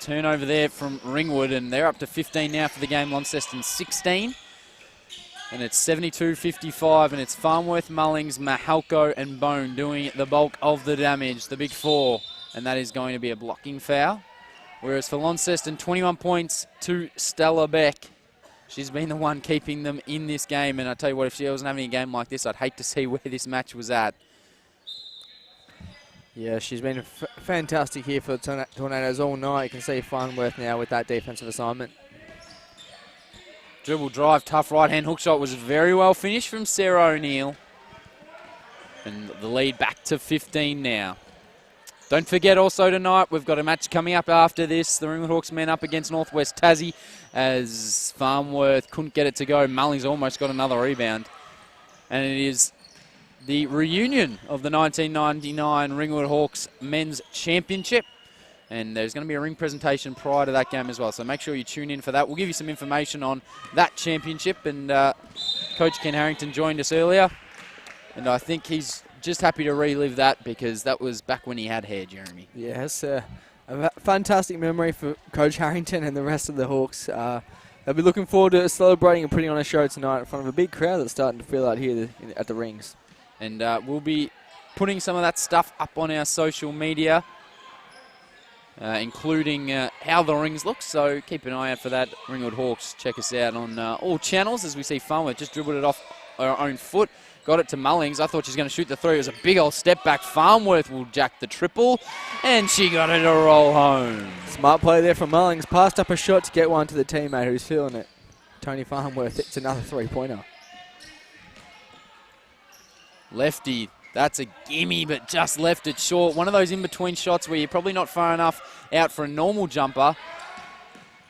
Turnover there from Ringwood, and they're up to 15 now for the game. Launceston 16. And it's 72-55, and it's Farnworth, Mullings, Mahalko, and Bone doing the bulk of the damage, the big four. And that is going to be a blocking foul. Whereas for Launceston, 21 points to Stella Beck. She's been the one keeping them in this game. And I tell you what, if she wasn't having a game like this, I'd hate to see where this match was at. Yeah, she's been fantastic here for the Tornadoes all night. You can see Farnworth now with that defensive assignment. Dribble drive, tough right-hand hook shot was very well finished from Sarah O'Neill. And the lead back to 15 now. Don't forget also tonight, we've got a match coming up after this. The Ringwood Hawks men up against Northwest Tassie as Farnworth couldn't get it to go. Mullings almost got another rebound. And it is the reunion of the 1999 Ringwood Hawks Men's Championship. And there's going to be a ring presentation prior to that game as well. So make sure you tune in for that. We'll give you some information on that championship. And Coach Ken Harrington joined us earlier. And I think he's just happy to relive that because that was back when he had hair, Jeremy. Yes, a fantastic memory for Coach Harrington and the rest of the Hawks. They'll be looking forward to celebrating and putting on a show tonight in front of a big crowd that's starting to fill out here at the Rings. And we'll be putting some of that stuff up on our social media, including how the Rings look. So keep an eye out for that. Ringwood Hawks, check us out on all channels as we see Farnworth just dribbled it off her own foot. Got it to Mullings. I thought she was going to shoot the three. It was a big old step back. Farnworth will jack the triple, and she got it to roll home. Smart play there from Mullings. Passed up a shot to get one to the teammate who's feeling it. Tony Farnworth, it's another three-pointer. Lefty, that's a gimme, but just left it short. One of those in-between shots where you're probably not far enough out for a normal jumper.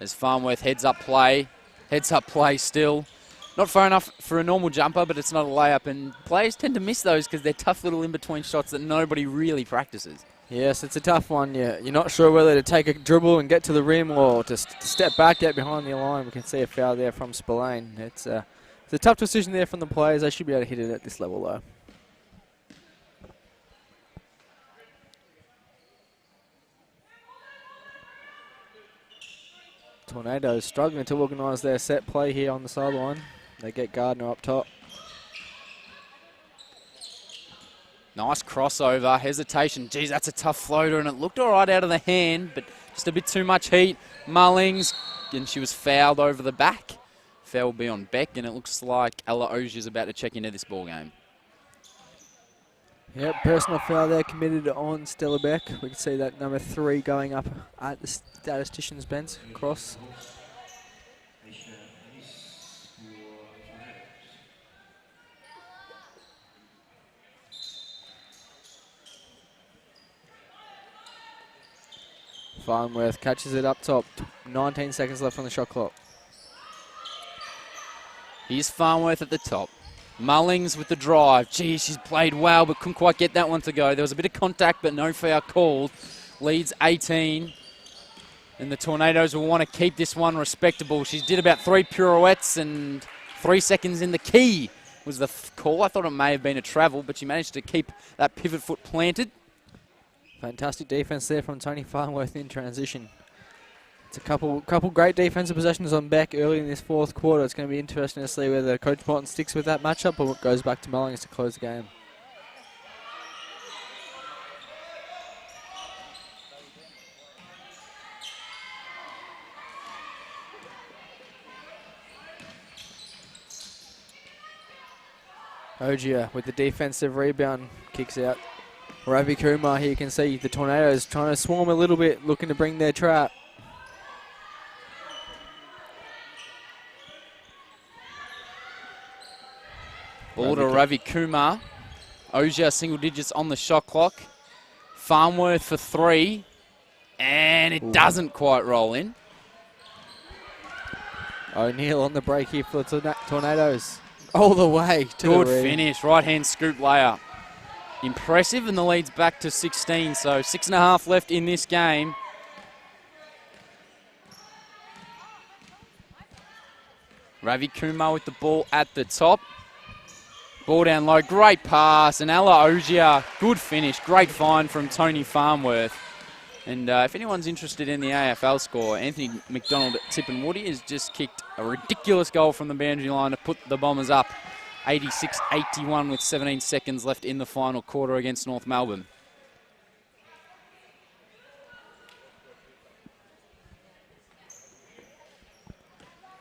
As Farnworth heads up play still. Not far enough for a normal jumper, but it's not a layup, and players tend to miss those because they're tough little in-between shots that nobody really practices. Yes, it's a tough one. Yeah, you're not sure whether to take a dribble and get to the rim or to step back out behind the line. We can see a foul there from Spillane. It's a tough decision there from the players. They should be able to hit it at this level, though. Tornadoes struggling to organise their set play here on the sideline. They get Gardner up top. Nice crossover, hesitation. Geez, that's a tough floater, and it looked all right out of the hand, but just a bit too much heat. Mullings, and she was fouled over the back. Foul will be on Beck, and it looks like Ella Ogier is about to check into this ball game. Yep, personal foul there committed on Stella Beck. We can see that number 3 going up at the statistician's bench. Cross. Farnworth catches it up top. 19 seconds left on the shot clock. Here's Farnworth at the top. Mullings with the drive. Gee, she's played well, but couldn't quite get that one to go. There was a bit of contact, but no foul called. Leads 18. And the Tornadoes will want to keep this one respectable. She did about 3 pirouettes and 3 seconds in the key was the call. I thought it may have been a travel, but she managed to keep that pivot foot planted. Fantastic defense there from Tony Farnworth in transition. It's a couple great defensive possessions on Beck early in this fourth quarter. It's going to be interesting to see whether Coach Martin sticks with that matchup or goes back to Mullings to close the game. Ogier with the defensive rebound, kicks out. Ravi Kumar here, you can see the Tornadoes trying to swarm a little bit, looking to bring their trap. Ball to Ravi Kumar. Ogier single digits on the shot clock. Farnworth for 3. And it doesn't quite roll in. O'Neill on the break here for the Tornadoes. All the way to Good the rim. finish. Right-hand scoop layup. Impressive, and the lead's back to 16. So 6.5 left in this game. Ravi Kumar with the ball at the top. Ball down low, great pass, and Ella Ogier, good finish, great find from Tony Farnworth. And if anyone's interested in the AFL score, Anthony McDonald at Tipperwoody has just kicked a ridiculous goal from the boundary line to put the Bombers up 86-81 with 17 seconds left in the final quarter against North Melbourne.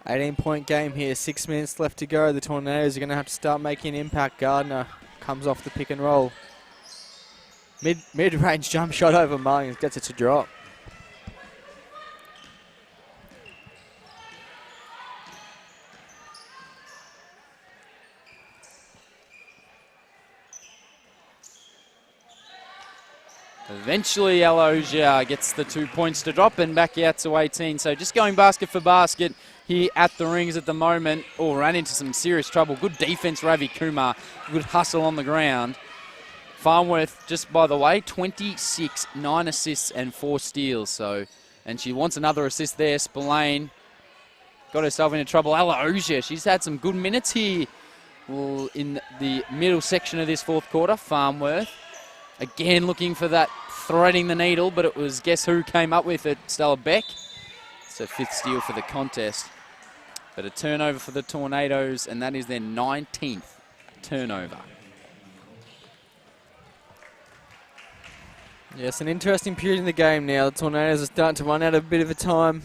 $18-point game here, 6 minutes left to go. The Tornadoes are going to have to start making an impact. Gardner comes off the pick and roll. Mid-range jump shot over Mullings, gets it to drop. Eventually, Ella Ogier gets the 2 points to drop and back out to 18. So just going basket for basket here at the rings at the moment. Oh, ran into some serious trouble. Good defense, Ravi Kumar. Good hustle on the ground. Farnworth, just by the way, 26, 9 assists and 4 steals. So, and she wants another assist there. Spillane got herself into trouble. Ella Ogier, she's had some good minutes here in the middle section of this fourth quarter. Farnworth, again looking for that threading the needle, but it was, guess who came up with it? Stella Beck. It's a 5th steal for the contest. But a turnover for the Tornadoes, and that is their 19th turnover. Yes, an interesting period in the game now. The Tornadoes are starting to run out of a bit of a time.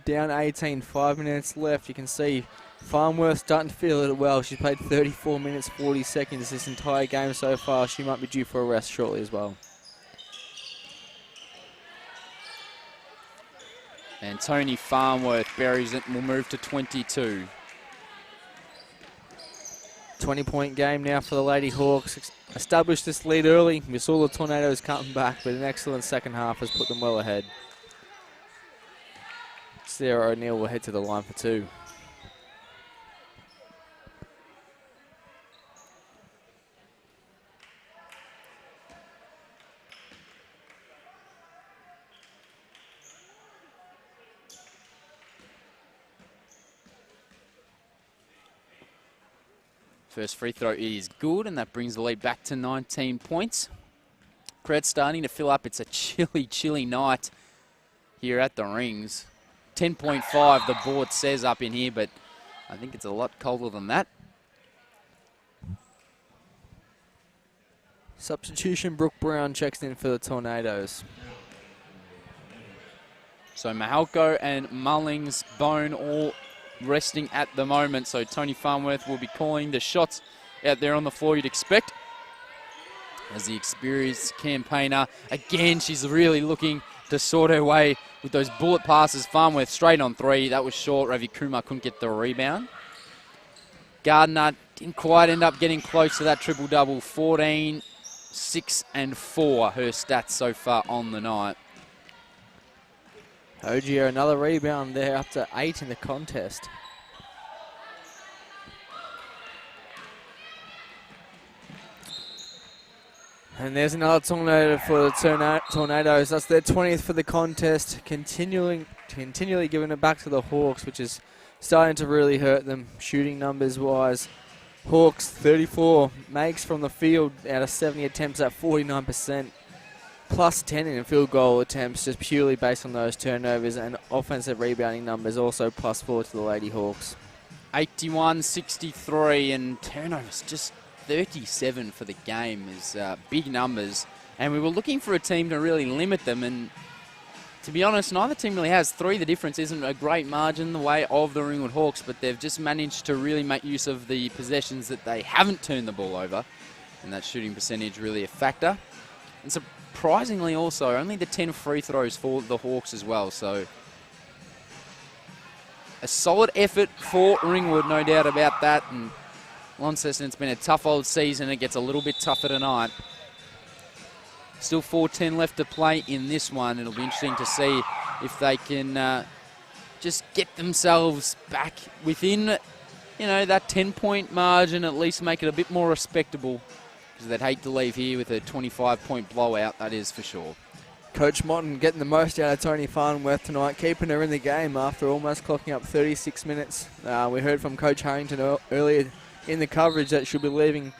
down 18, 5 minutes left. You can see Farnworth starting to feel it well. She's played 34 minutes, 40 seconds this entire game so far. She might be due for a rest shortly as well. And Tony Farnworth buries it and will move to 22. 20-point game now for the Lady Hawks. Established this lead early. We saw the Tornadoes coming back, but an excellent second half has put them well ahead. Sarah O'Neill will head to the line for 2. First free throw is good, and that brings the lead back to 19 points. Crowd's starting to fill up. It's a chilly, chilly night here at the Rings. 10.5 the board says up in here, but I think it's a lot colder than that. Substitution, Brooke Brown checks in for the Tornadoes. So Mahalko and Mullings, Bone all resting at the moment. So Tony Farnworth will be calling the shots out there on the floor you'd expect. As the experienced campaigner, again, she's really looking to sort her way with those bullet passes. Farnworth straight on 3. That was short. Ravi Kumar couldn't get the rebound. Gardner didn't quite end up getting close to that triple-double. 14, 6 and 4, her stats so far on the night. Ogier, another rebound there, up to 8 in the contest. And there's another tornado for the Tornadoes. That's their 20th for the contest. Continually giving it back to the Hawks, which is starting to really hurt them shooting numbers wise. Hawks 34 makes from the field out of 70 attempts at 49%. Plus 10 in field goal attempts, just purely based on those turnovers, and offensive rebounding numbers also plus 4 to the Lady Hawks. 81-63, and turnovers just 37 for the game is big numbers. And we were looking for a team to really limit them, and to be honest, neither team really has. 3, the difference isn't a great margin the way of the Ringwood Hawks, but they've just managed to really make use of the possessions that they haven't turned the ball over, and that shooting percentage really a factor. And surprisingly also, only the 10 free throws for the Hawks as well. So a solid effort for Ringwood, no doubt about that. And Launceston, it's been a tough old season. It gets a little bit tougher tonight. Still 4:10 left to play in this one. It'll be interesting to see if they can just get themselves back within, that 10-point margin, at least make it a bit more respectable. Because they'd hate to leave here with a 25-point blowout, that is for sure. Coach Motton getting the most out of Tony Farnworth tonight, keeping her in the game after almost clocking up 36 minutes. We heard from Coach Harrington earlier in the coverage that she'll be leaving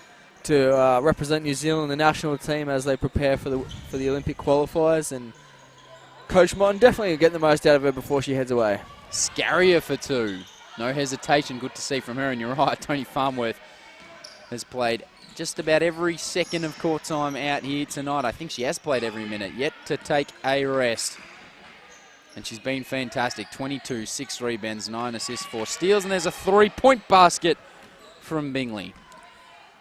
to represent New Zealand, the national team, as they prepare for the Olympic qualifiers. And Coach Motton definitely getting the most out of her before she heads away. Scarrier for 2. No hesitation. Good to see from her. And you're right, Tony Farnworth has played just about every second of court time out here tonight. I think she has played every minute, yet to take a rest. And she's been fantastic. 22, 6 rebounds, 9 assists, 4 steals, and there's a 3-point basket from Bingley.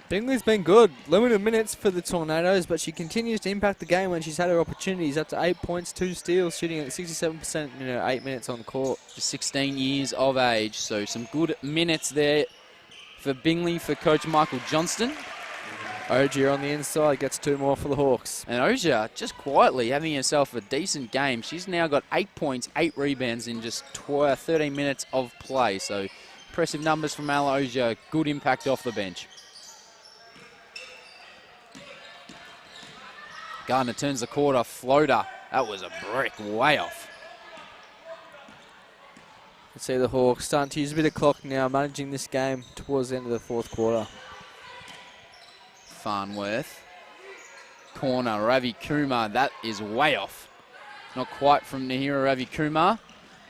Bingley's been good. Limited minutes for the Tornadoes, but she continues to impact the game when she's had her opportunities. Up to 8 points, 2 steals, shooting at 67% in her 8 minutes on court. Just 16 years of age, so some good minutes there for Bingley, for Coach Michael Johnston. Ogier on the inside gets 2 more for the Hawks. And Ogier just quietly having herself a decent game. She's now got 8 points, 8 rebounds in just 13 minutes of play. So impressive numbers from Ella Ogier. Good impact off the bench. Gardner turns the quarter, floater. That was a brick, way off. Let's see the Hawks starting to use a bit of clock now, managing this game towards the end of the 4th quarter. Farnworth. Corner, Ravi Kumar. That is way off. Not quite from Nahira Ravi Kumar.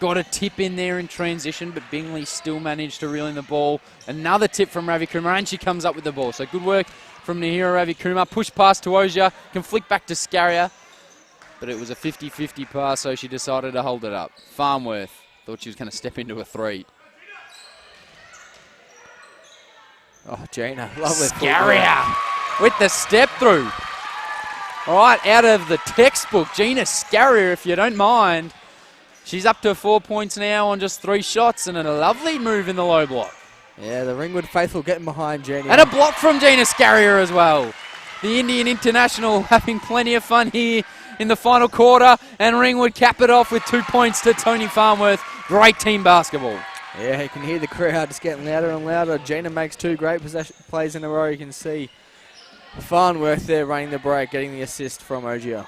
Got a tip in there in transition, but Bingley still managed to reel in the ball. Another tip from Ravi Kumar, and she comes up with the ball. So good work from Nahira Ravi Kumar. Push pass to Ogier. Can flick back to Scarrier. But it was a 50-50 pass, so she decided to hold it up. Farnworth Thought she was going to step into a 3. Oh, Gina, lovely. Scarrier with the step through. All right, out of the textbook, Gina Scarrier, if you don't mind. She's up to 4 points now on just 3 shots, and a lovely move in the low block. Yeah, the Ringwood faithful getting behind Gina. And a block from Gina Scarrier as well. The Indian international having plenty of fun here in the final quarter, and Ringwood cap it off with 2 points to Tony Farnworth. Great team basketball. Yeah, you can hear the crowd just getting louder and louder. Gina makes 2 great possession plays in a row. You can see Farnworth there running the break, getting the assist from Ogier.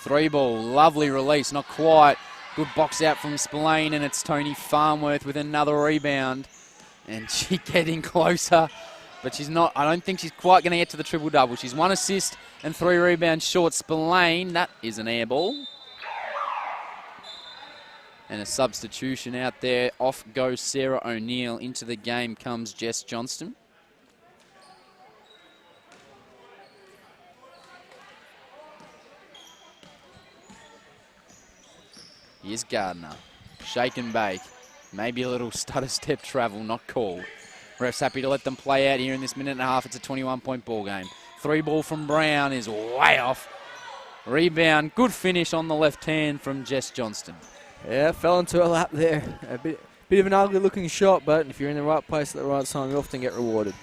3 ball, lovely release, not quite. Good box out from Spillane, and it's Tony Farnworth with another rebound. And she getting closer, but she's not. I don't think she's quite going to get to the triple-double. She's 1 assist and 3 rebounds short. Spillane, that is an air ball. And a substitution out there. Off goes Sarah O'Neill. Into the game comes Jess Johnston. Here's Gardner. Shake and bake. Maybe a little stutter step travel, not called. Ref's happy to let them play out here in this minute and a half. It's a 21-point ball game. 3 ball from Brown is way off. Rebound, good finish on the left hand from Jess Johnston. Yeah, fell into a lap there. A bit of an ugly looking shot, but if you're in the right place at the right time, you often get rewarded.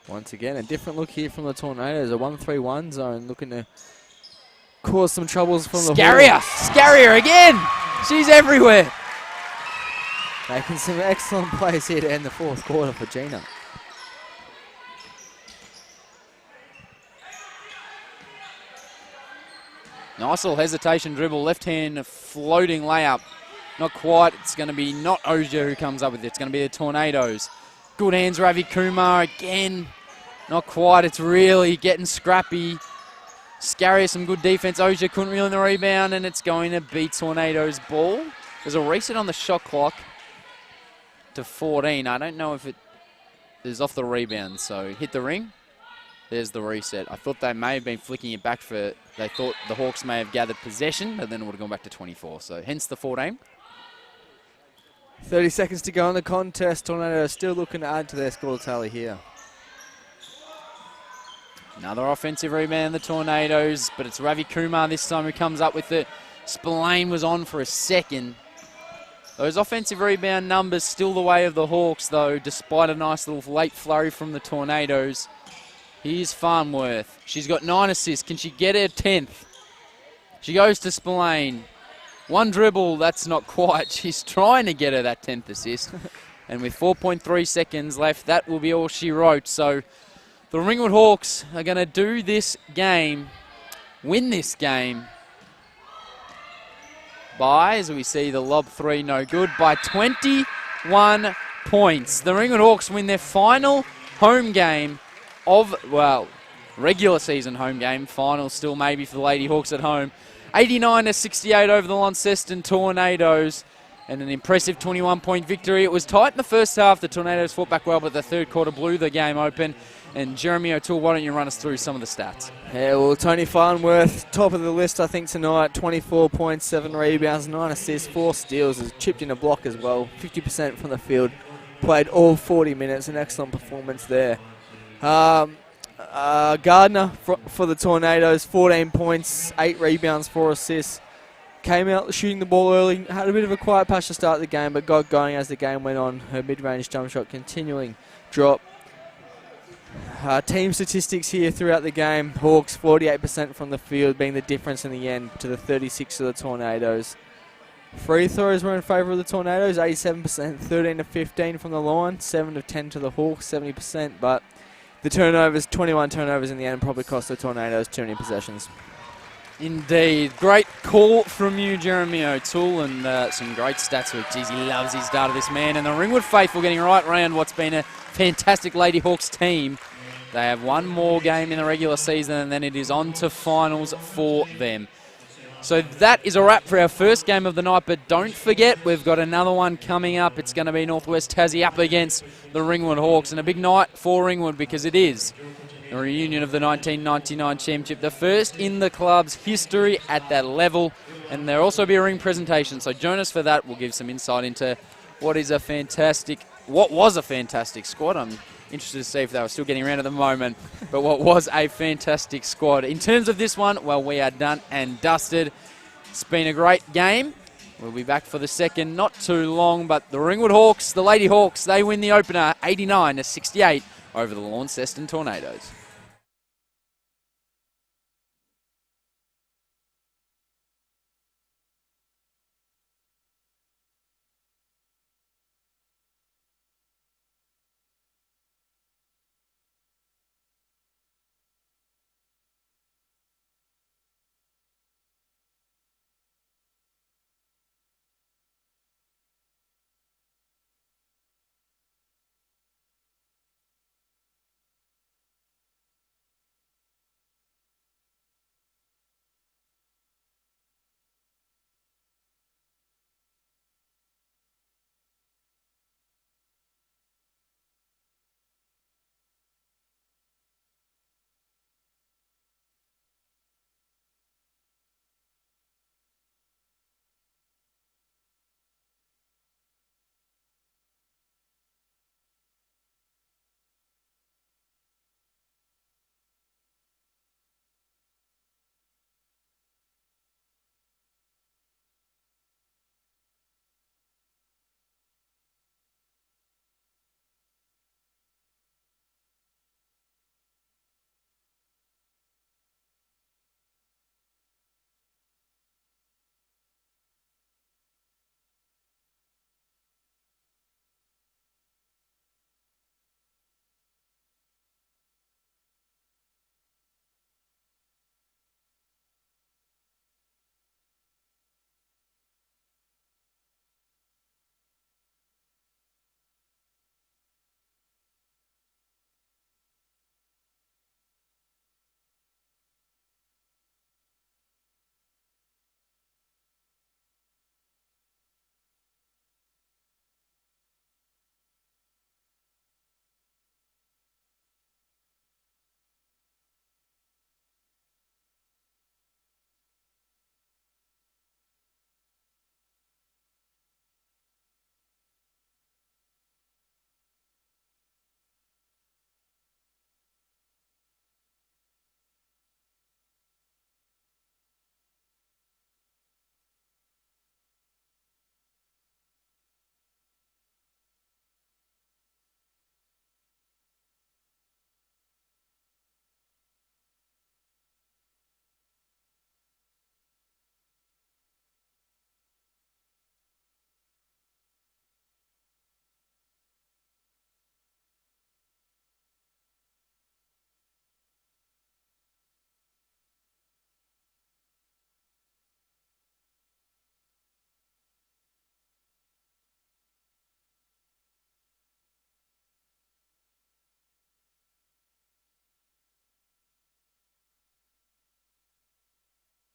Once again, a different look here from the Tornadoes. A 1-3-1 zone looking to cause some troubles from the Scarrier! Scarrier again! She's everywhere. Making some excellent plays here to end the 4th quarter for Gina. Nice little hesitation dribble, left hand floating layup. Not quite. It's going to be not Ogier who comes up with it. It's going to be the Tornadoes. Good hands, Ravi Kumar again. Not quite. It's really getting scrappy. Scarrier, some good defense. Ogier couldn't reel in the rebound, and it's going to be Tornadoes' ball. There's a reset on the shot clock to 14. I don't know if it is off the rebound, so hit the ring. There's the reset. I thought they may have been flicking it back for, they thought the Hawks may have gathered possession, but then it would have gone back to 24. So hence the 14. 30 seconds to go in the contest. Tornadoes still looking to add to their score tally here. Another offensive rebound, the Tornadoes, but it's Ravi Kumar this time who comes up with it. Spillane was on for a second. Those offensive rebound numbers still the way of the Hawks, though, despite a nice little late flurry from the Tornadoes. Here's Farnworth. She's got 9 assists. Can she get her 10th? She goes to Spillane. 1 dribble, that's not quite. She's trying to get her that 10th assist. And with 4.3 seconds left, that will be all she wrote. So the Ringwood Hawks are going to do this game, win this game, by, as we see the lob 3 no good, by 21 points. The Ringwood Hawks win their final home game of, well, regular season home game. Final still maybe for the Lady Hawks at home. 89-68 over the Launceston Tornadoes. And an impressive 21-point victory. It was tight in the first half. The Tornadoes fought back well, but the 3rd quarter blew the game open. And Jeremy O'Toole, why don't you run us through some of the stats? Yeah, well, Tony Farnworth, top of the list, I think, tonight. 24 points, 7 rebounds, 9 assists, 4 steals. Has chipped in a block as well. 50% from the field. Played all 40 minutes. An excellent performance there. Gardner for the Tornadoes, 14 points, 8 rebounds, 4 assists. Came out shooting the ball early, had a bit of a quiet patch to start the game, but got going as the game went on. Her mid-range jump shot continuing drop. Team statistics here throughout the game. Hawks 48% from the field, being the difference in the end to the 36 of the Tornadoes. Free throws were in favour of the Tornadoes, 87%, 13 to 15 from the line, 7 to 10 to the Hawks, 70%, but the turnovers, 21 turnovers in the end, probably cost the Tornadoes too many possessions. Indeed. Great call from you, Jeremy O'Toole, and some great stats. Geez, he loves his data, this man. And the Ringwood faithful getting right round what's been a fantastic Lady Hawks team. They have one more game in the regular season, and then it is on to finals for them. So that is a wrap for our first game of the night, but don't forget, we've got another one coming up. It's going to be Northwest Tassie up against the Ringwood Hawks, and a big night for Ringwood because it is a reunion of the 1999 championship, the first in the club's history at that level. and there'll also be a ring presentation. So join us for that. We'll give some insight into what was a fantastic squad. I'm interested to see if they were still getting around at the moment, but what was a fantastic squad. In terms of this one, well, we are done and dusted. It's been a great game. We'll be back for the second, not too long, but the Ringwood Hawks, the Lady Hawks, they win the opener 89-68 over the Launceston Tornadoes.